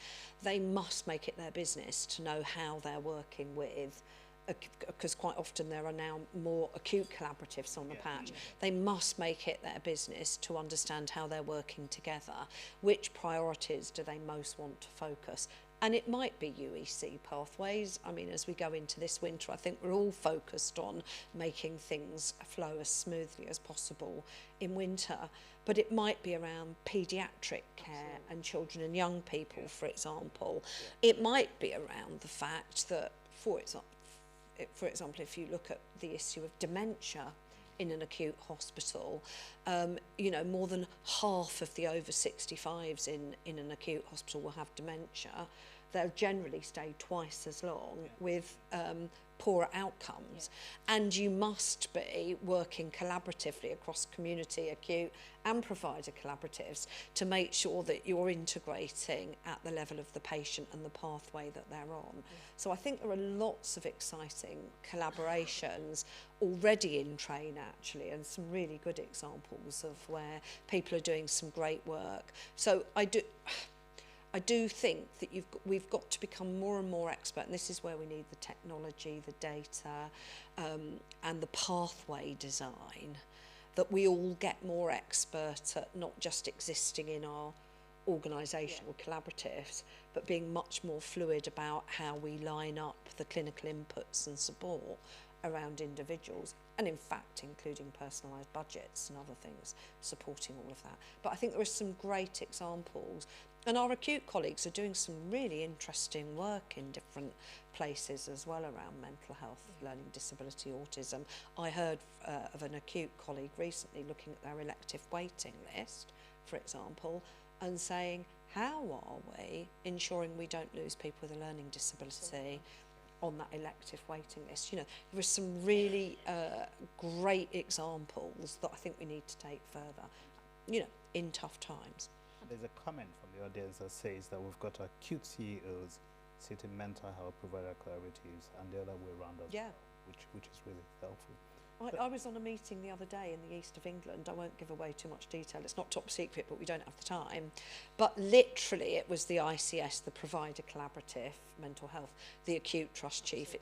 they must make it their business to know how they're working with, because quite often there are now more acute collaboratives on the patch. They must make it their business to understand how they're working together. Which priorities do they most want to focus? And it might be UEC pathways. I mean, as we go into this winter, I think we're all focused on making things flow as smoothly as possible in winter. But it might be around paediatric care and children and young people, for example. It might be around the fact that, for example, if you look at the issue of dementia in an acute hospital, more than half of the over 65s in an acute hospital will have dementia. They'll generally stay twice as long with poorer outcomes. And you must be working collaboratively across community, acute and provider collaboratives to make sure that you're integrating at the level of the patient and the pathway that they're on. So I think there are lots of exciting collaborations already in train actually, and some really good examples of where people are doing some great work. So I do think that we've got to become more and more expert, and this is where we need the technology, the data, and the pathway design, that we all get more expert at not just existing in our organisational collaboratives, but being much more fluid about how we line up the clinical inputs and support around individuals, and in fact including personalised budgets and other things supporting all of that. But I think there are some great examples, and our acute colleagues are doing some really interesting work in different places as well around mental health, learning disability, autism. I heard of an acute colleague recently looking at their elective waiting list, for example, and saying, how are we ensuring we don't lose people with a learning disability on that elective waiting list? You know, there are some really great examples that I think we need to take further, you know, in tough times. There's a comment from the audience that says that we've got acute CEOs sitting mental health provider collaboratives and the other way around as well, which is really helpful. I was on a meeting the other day in the east of England. I won't give away too much detail. It's not top secret, but we don't have the time. But literally, it was the ICS, the Provider Collaborative Mental Health, the Acute Trust Chief,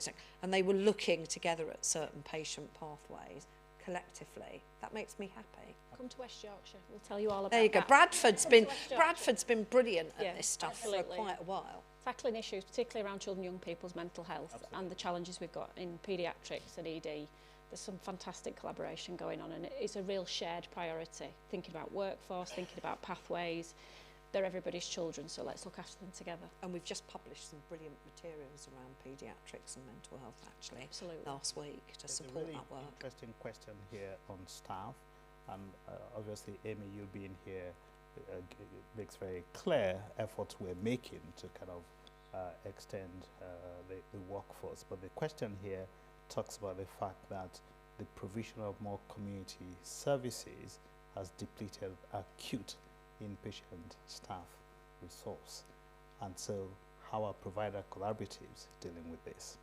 and they were looking together at certain patient pathways collectively. That makes me happy. Come to West Yorkshire. We'll tell you all about that. There you go. Bradford's been brilliant at this stuff for quite a while. Tackling issues, particularly around children and young people's mental health and the challenges we've got in paediatrics and ED. There's some fantastic collaboration going on, and it's a real shared priority, thinking about workforce, thinking about pathways. They're everybody's children, so let's look after them together. And we've just published some brilliant materials around paediatrics and mental health, actually, last week to support that work. Interesting question here on staff, and obviously, Amy, you being here makes very clear efforts we're making to kind of extend the workforce. But the question here talks about the fact that the provision of more community services has depleted acute inpatient staff resource. And so how are provider collaboratives dealing with this?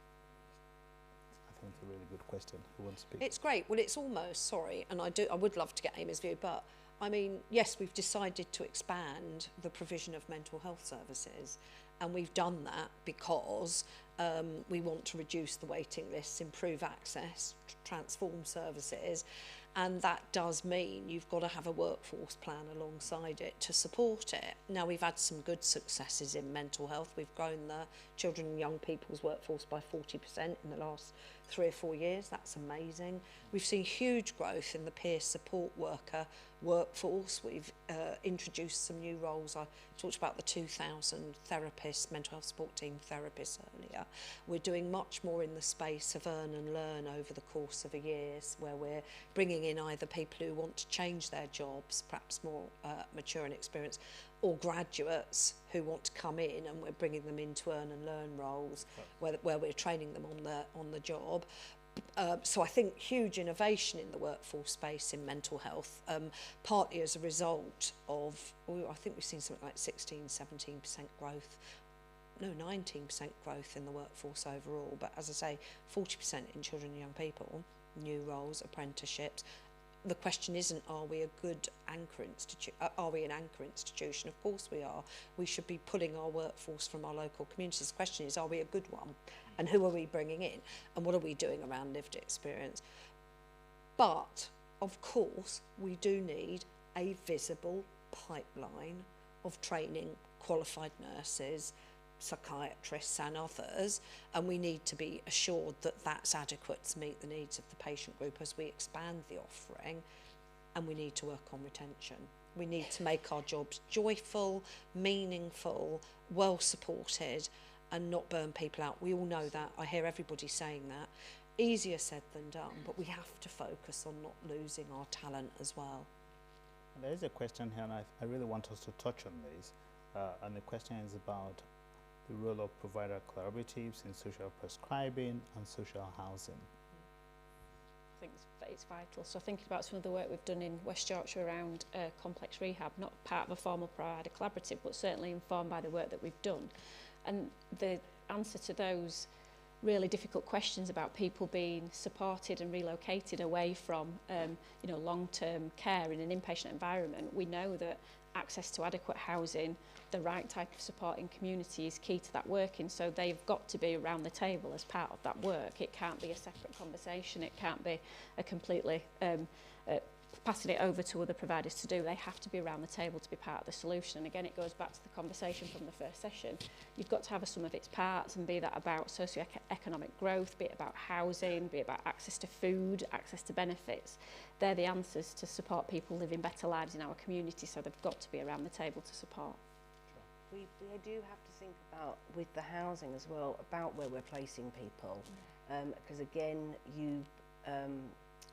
I think it's a really good question. Who wants to speak? It's great. Well, it's almost, sorry, and I would love to get Amy's view, but I mean, yes, we've decided to expand the provision of mental health services, and we've done that because we want to reduce the waiting lists, improve access, transform services, and that does mean you've got to have a workforce plan alongside it to support it. Now, we've had some good successes in mental health. We've grown the children and young people's workforce by 40% in the last 3 or 4 years. That's amazing. We've seen huge growth in the peer support worker workforce. We've introduced some new roles. I talked about the 2,000 therapists, mental health support team therapists earlier. We're doing much more in the space of earn and learn over the course of a year, where we're bringing in either people who want to change their jobs, perhaps more mature and experienced, or graduates who want to come in, and we're bringing them into earn and learn roles where we're training them on the job. So I think huge innovation in the workforce space in mental health, partly as a result of, I think we've seen something like 16, 17% growth, no, 19% growth in the workforce overall, but as I say, 40% in children and young people, new roles, apprenticeships. The question isn't, are we a good anchor institution? Are we an anchor institution? Of course we are. We should be pulling our workforce from our local communities. The question is, are we a good one? And who are we bringing in? And what are we doing around lived experience? But, of course, we do need a visible pipeline of training qualified nurses, psychiatrists and others, and we need to be assured that that's adequate to meet the needs of the patient group as we expand the offering, and we need to work on retention. We need to make our jobs joyful, meaningful, well supported, and not burn people out. We all know that. I hear everybody saying that. Easier said than done, but we have to focus on not losing our talent as well. And there is a question here, and I really want us to touch on this, and the question is about the role of provider collaboratives in social prescribing and social housing. I think it's vital. So thinking about some of the work we've done in West Yorkshire around complex rehab, not part of a formal provider collaborative, but certainly informed by the work that we've done. And the answer to those really difficult questions about people being supported and relocated away from long-term care in an inpatient environment, we know that access to adequate housing, the right type of support in community is key to that working, so they've got to be around the table as part of that work. It can't be a separate conversation, it can't be a completely passing it over to other providers to do. They have to be around the table to be part of the solution. And again, it goes back to the conversation from the first session. You've got to have a sum of its parts, and be that about socio-economic growth, be it about housing, be it about access to food, access to benefits. They're the answers to support people living better lives in our community, so they've got to be around the table to support. We do have to think about, with the housing as well, about where we're placing people. Because again, you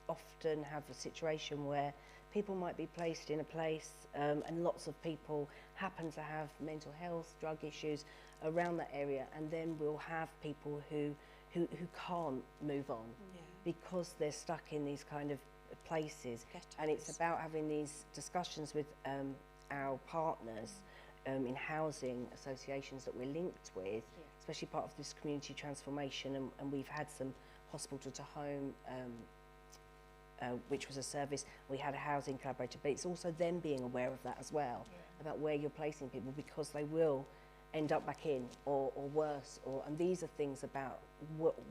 often have a situation where people might be placed in a place and lots of people happen to have mental health, drug issues around that area, and then we'll have people who can't move on because they're stuck in these kind of places. And it's about having these discussions with our partners in housing associations that we're linked with, especially part of this community transformation, and we've had some hospital to home which was a service. We had a housing collaborator, but it's also them being aware of that as well, about where you're placing people, because they will end up back in or worse, and these are things about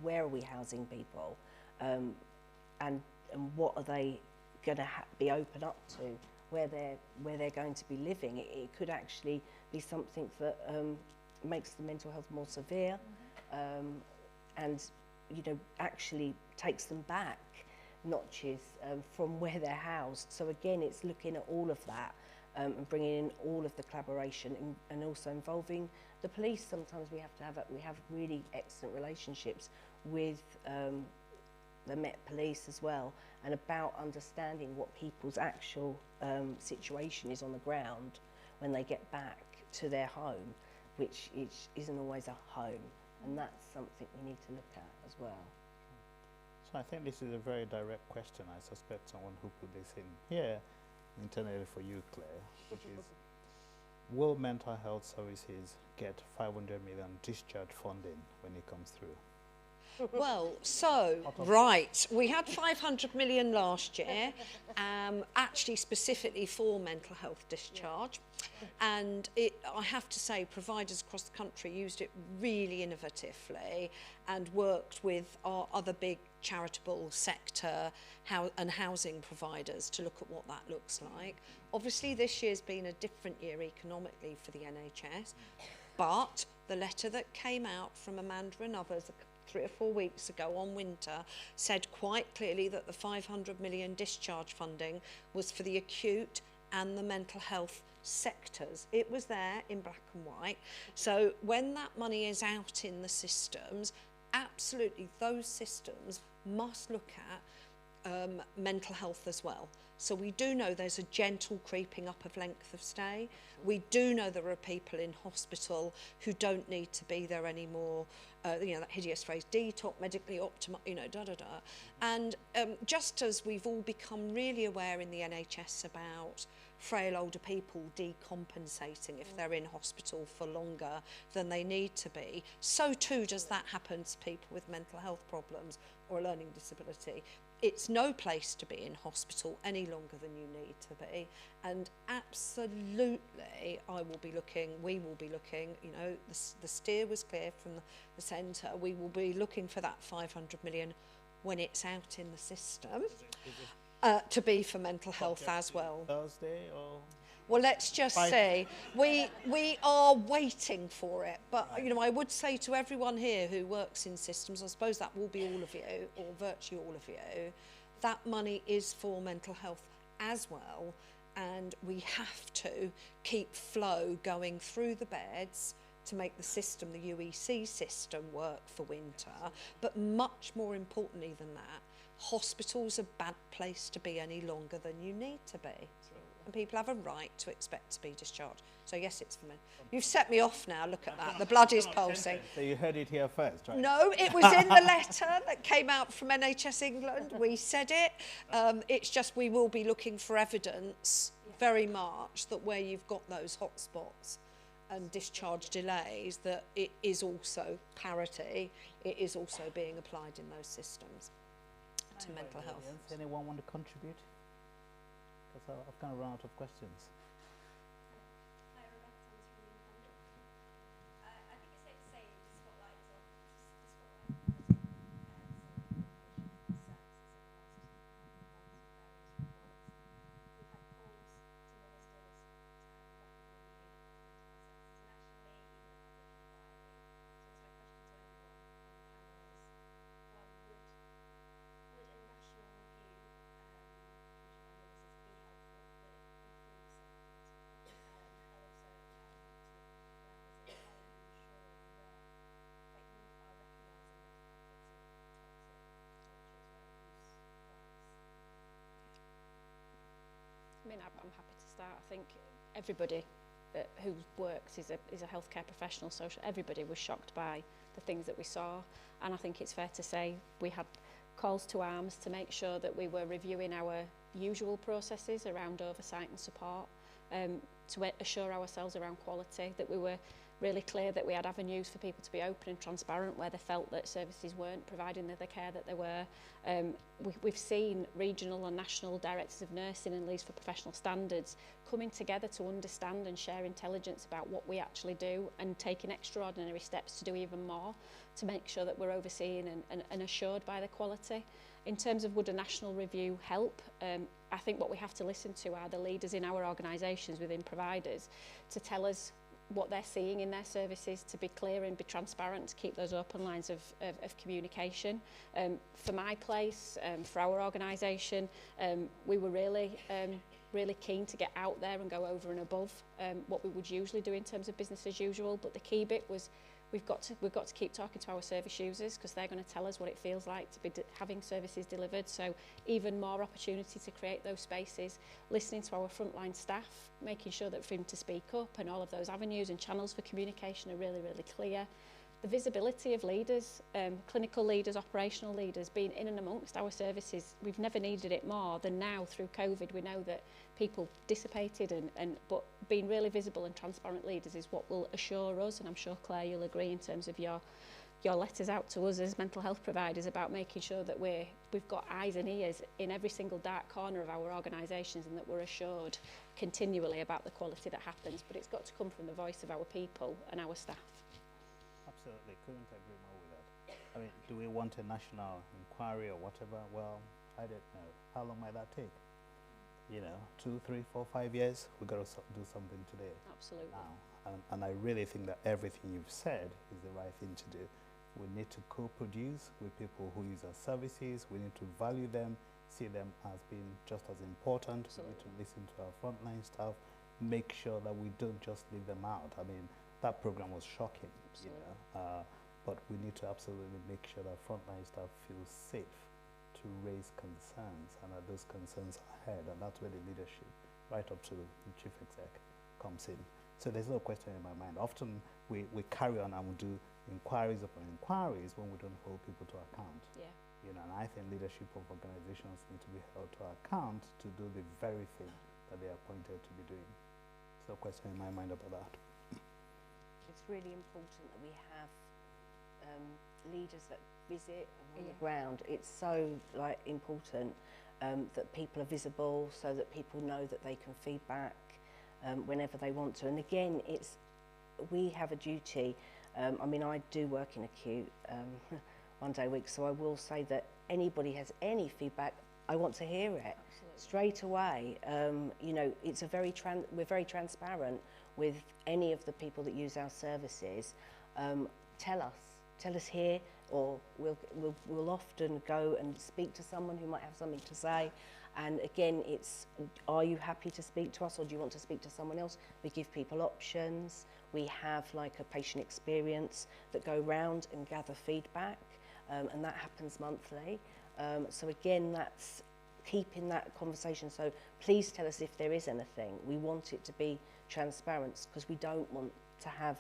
where are we housing people, and what are they going to be open up to, where they're going to be living. It could actually be something that makes the mental health more severe, and actually takes them back notches from where they're housed. So again, it's looking at all of that and bringing in all of the collaboration, and also involving the police. Sometimes we have really excellent relationships with the Met Police as well, and about understanding what people's actual situation is on the ground when they get back to their home, which isn't always a home, and that's something we need to look at as well. So I think this is a very direct question. I suspect someone who put this in here internally for you, Claire, which is, will mental health services get 500 million discharge funding when it comes through? Well, so, right, we had 500 million last year, actually specifically for mental health discharge. And I have to say, providers across the country used it really innovatively and worked with our other big charitable sector and housing providers to look at what that looks like. Obviously, this year's been a different year economically for the NHS, but the letter that came out from Amanda and others 3 or 4 weeks ago on winter said quite clearly that the 500 million discharge funding was for the acute and the mental health sectors. It was there in black and white. So when that money is out in the systems, absolutely those systems must look at mental health as well. So we do know there's a gentle creeping up of length of stay. We do know there are people in hospital who don't need to be there anymore. That hideous phrase, detox, medically optimal, And just as we've all become really aware in the NHS about frail older people decompensating if they're in hospital for longer than they need to be, so too does that happen to people with mental health problems or a learning disability. It's no place to be in hospital any longer than you need to be, and absolutely we will be looking, the steer was clear from the centre, we will be looking for that 500 million when it's out in the system to be for mental health as well. Thursday or? Well, let's just say we are waiting for it. But, I would say to everyone here who works in systems, I suppose that will be all of you, or virtually all of you, that money is for mental health as well. And we have to keep flow going through the beds to make the system, the UEC system, work for winter. But much more importantly than that, hospital's a bad place to be any longer than you need to be. And people have a right to expect to be discharged. So yes, it's for men. You've set me off now, look at that. The blood is pulsing. So you heard it here first, right? No, it was in the letter that came out from NHS England. We said it. It's just we will be looking for evidence very much that where you've got those hotspots and discharge delays, that it is also parity, it is also being applied in those systems to mental health. Anyone want to contribute? Because I've kind of run out of questions. I mean, I'm happy to start. I think everybody who works is a healthcare professional, everybody was shocked by the things that we saw, and I think it's fair to say we had calls to arms to make sure that we were reviewing our usual processes around oversight and support, to assure ourselves around quality, that we were really clear that we had avenues for people to be open and transparent where they felt that services weren't providing the care that they were. We've seen regional and national directors of nursing and leads for professional standards coming together to understand and share intelligence about what we actually do, and taking extraordinary steps to do even more to make sure that we're overseeing and assured by the quality. In terms of would a national review help, I think what we have to listen to are the leaders in our organisations within providers to tell us what they're seeing in their services, to be clear and be transparent, to keep those open lines of communication. For my place, for our organisation, we were really keen to get out there and go over and above what we would usually do in terms of business as usual. But the key bit was we've got to keep talking to our service users, because they're going to tell us what it feels like to be having services delivered. So even more opportunity to create those spaces, listening to our frontline staff, making sure that for him to speak up, and all of those avenues and channels for communication are really, really clear. The visibility of leaders, clinical leaders, operational leaders, being in and amongst our services, we've never needed it more than now through COVID. We know that people dissipated, but being really visible and transparent leaders is what will assure us, and I'm sure Claire you'll agree in terms of your letters out to us as mental health providers about making sure that we've got eyes and ears in every single dark corner of our organisations, and that we're assured continually about the quality that happens. But it's got to come from the voice of our people and our staff. Absolutely, couldn't agree more with that. I mean, do we want a national inquiry or whatever? Well, I don't know. How long might that take? You know, 2, 3, 4, 5 years? We've got to do something today. Absolutely. Now. And I really think that everything you've said is the right thing to do. We need to co-produce with people who use our services. We need to value them, see them as being just as important. Absolutely. We need to listen to our frontline staff, make sure that we don't just leave them out. I mean, that program was shocking, you know, but we need to absolutely make sure that frontline staff feel safe to raise concerns, and that those concerns are heard, and that's where the leadership, right up to the chief exec, comes in. So there's no question in my mind. Often we carry on and we do inquiries upon inquiries when we don't hold people to account. Yeah. You know, and I think leadership of organizations need to be held to account to do the very thing that they are appointed to be doing. So no question in my mind about that. It's really important that we have leaders that visit and on the ground. It's so important that people are visible, so that people know that they can feedback whenever they want to. And again, we have a duty. I mean, I do work in acute 1 day a week, so I will say that anybody has any feedback, I want to hear it. Absolutely. Straight away. You know, we're very transparent with any of the people that use our services. Tell us here, or we'll often go and speak to someone who might have something to say. And again, are you happy to speak to us, or do you want to speak to someone else? We give people options. We have like a patient experience that go round and gather feedback, and that happens monthly. So again, that's keeping that conversation. So please tell us if there is anything. We want it to be transparent because we don't want to have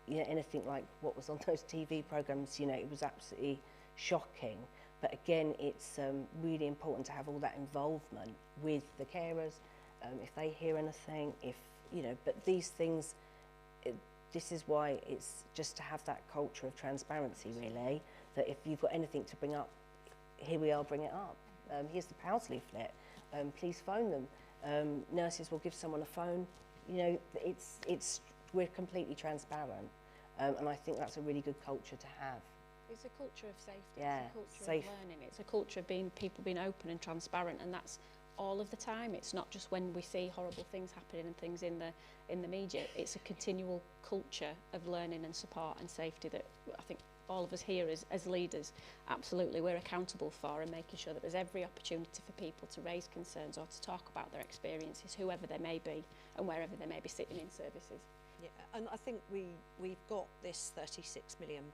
anything like what was on those TV programs. It was absolutely shocking. But again, it's really important to have all that involvement with the carers, if they hear anything, but these things, this is why it's just to have that culture of transparency, really, that if you've got anything to bring up, here we are, bring it up. Here's the PALS leaflet, please phone them. Nurses will give someone a phone. We're completely transparent, and I think that's a really good culture to have. It's a culture of safety, Yeah, it's a culture of learning, it's a culture of people being open and transparent, and that's all of the time. It's not just when we see horrible things happening and things in the media. It's a continual culture of learning and support and safety that I think all of us here as leaders, absolutely, we're accountable for, and making sure that there's every opportunity for people to raise concerns or to talk about their experiences, whoever they may be and wherever they may be sitting in services. Yeah, and I think we've got this £36 million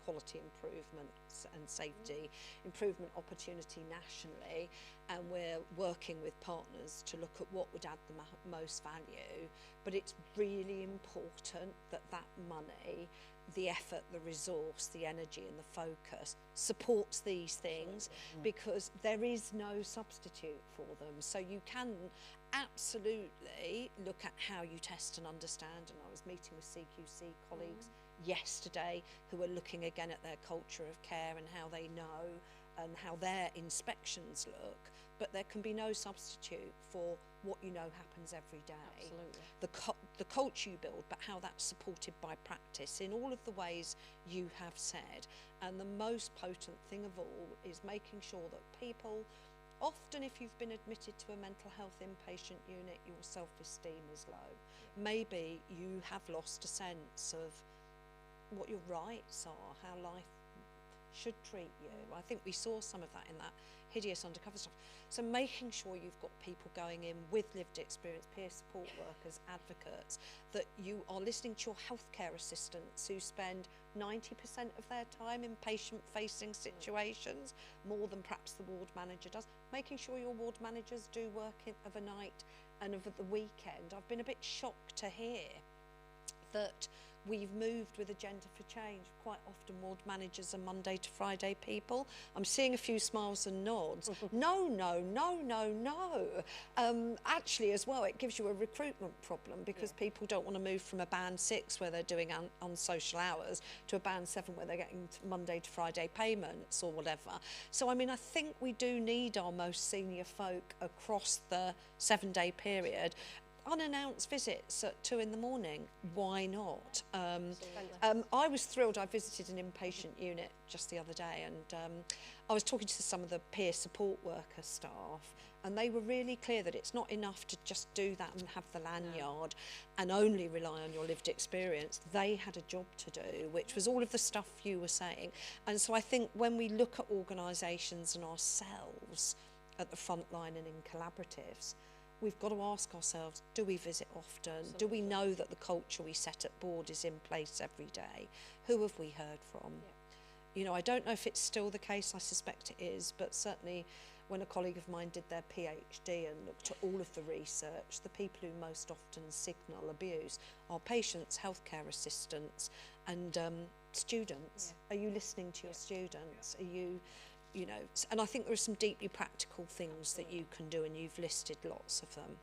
quality improvement and safety improvement opportunity nationally, and we're working with partners to look at what would add the most value. But it's really important that that money, the effort, the resource, the energy and the focus supports these things, because there is no substitute for them. So you can absolutely look at how you test and understand, and I was meeting with CQC colleagues yesterday who are looking again at their culture of care and how they know and how their inspections look, but there can be no substitute for what happens every day. Absolutely. The culture you build, but how that's supported by practice in all of the ways you have said. And the most potent thing of all is making sure that people, often if you've been admitted to a mental health inpatient unit, your self-esteem is low. Maybe you have lost a sense of what your rights are, how life should treat you. I think we saw some of that in that hideous undercover stuff. So making sure you've got people going in with lived experience, peer support workers, advocates, that you are listening to your healthcare assistants who spend 90% of their time in patient-facing situations, more than perhaps the ward manager does. Making sure your ward managers do work of a night and of the weekend. I've been a bit shocked to hear that we've moved with Agenda for Change. Quite often ward managers are Monday to Friday people. I'm seeing a few smiles and nods. No. Actually, as well, it gives you a recruitment problem, because people don't want to move from a band 6 where they're doing unsocial hours to a band 7 where they're getting Monday to Friday payments or whatever. So, I mean, I think we do need our most senior folk across the 7-day period. Unannounced visits at 2 in the morning, why not? I was thrilled. I visited an inpatient unit just the other day, and I was talking to some of the peer support worker staff, and they were really clear that it's not enough to just do that and have the lanyard and only rely on your lived experience. They had a job to do, which was all of the stuff you were saying. And so I think when we look at organisations and ourselves at the front line and in collaboratives, we've got to ask ourselves, do we visit often? Absolutely. Do we know that the culture we set at board is in place every day? Who have we heard from? Yeah. I don't know if it's still the case, I suspect it is, but certainly when a colleague of mine did their PhD and looked at all of the research, the people who most often signal abuse are patients, healthcare assistants and students. Yeah. Are you listening to your students? Are you... and I think there are some deeply practical things that you can do, and you've listed lots of them.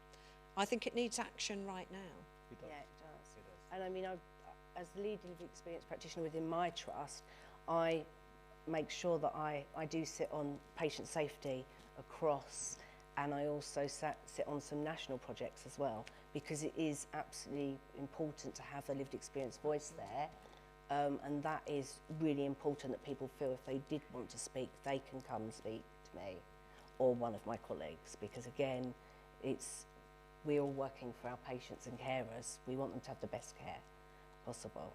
I think it needs action right now. It does. Yeah, it does. And I mean, as the lead lived experience practitioner within my trust, I make sure that I do sit on patient safety across, and I also sit on some national projects as well, because it is absolutely important to have a lived experience voice there. And that is really important, that people feel if they did want to speak, they can come and speak to me or one of my colleagues, because again, we're all working for our patients and carers. We want them to have the best care possible.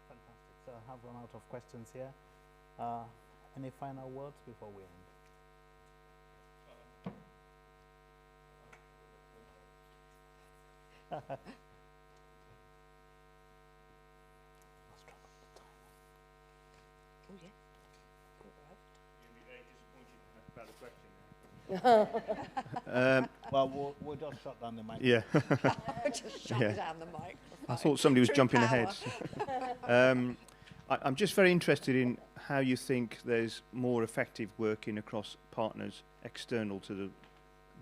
Fantastic. So I have run out of questions here. Any final words before we end? Oh, yeah. Well, we'll just shut down the mic. Yeah. Just shut Yeah. down the microphone. I thought somebody was True jumping power. ahead. I'm just very interested in how you think there's more effective working across partners external to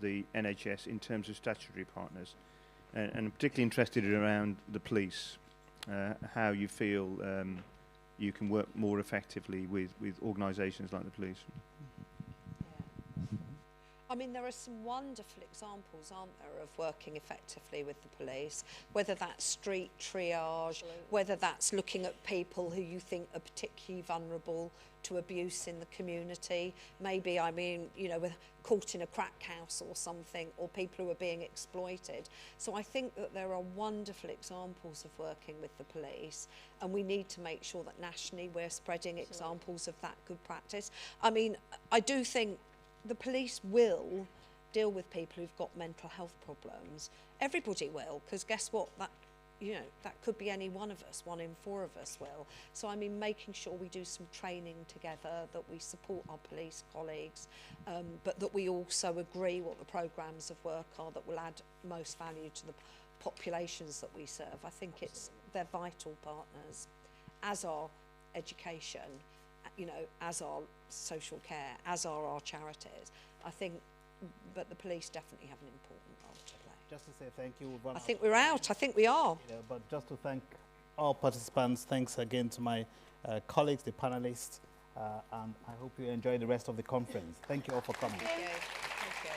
the NHS in terms of statutory partners, and I'm particularly interested in around the police, how you feel you can work more effectively with organisations like the police. I mean, there are some wonderful examples, aren't there, of working effectively with the police, whether that's street triage, Absolutely. whether that's looking at people who you think are particularly vulnerable to abuse in the community. Maybe, I mean, you know, caught in a crack house or something, or people who are being exploited. So I think that there are wonderful examples of working with the police, and we need to make sure that nationally we're spreading examples of that good practice. I mean, I do think the police will deal with people who've got mental health problems. Everybody will, because guess what? That, you know, that could be any one of us, 1 in 4 of us will. So I mean, making sure we do some training together, that we support our police colleagues, but that we also agree what the programmes of work are that will add most value to the populations that we serve. I think they're vital partners, as are education, you know, as are social care, as are our charities. I think, but the police definitely have an important role to play. Just to say thank you. I think we're out. I think we are. You know, but just to thank all participants, thanks again to my colleagues, the panelists, and I hope you enjoy the rest of the conference. Thank you all for coming. Thank you. Thank you.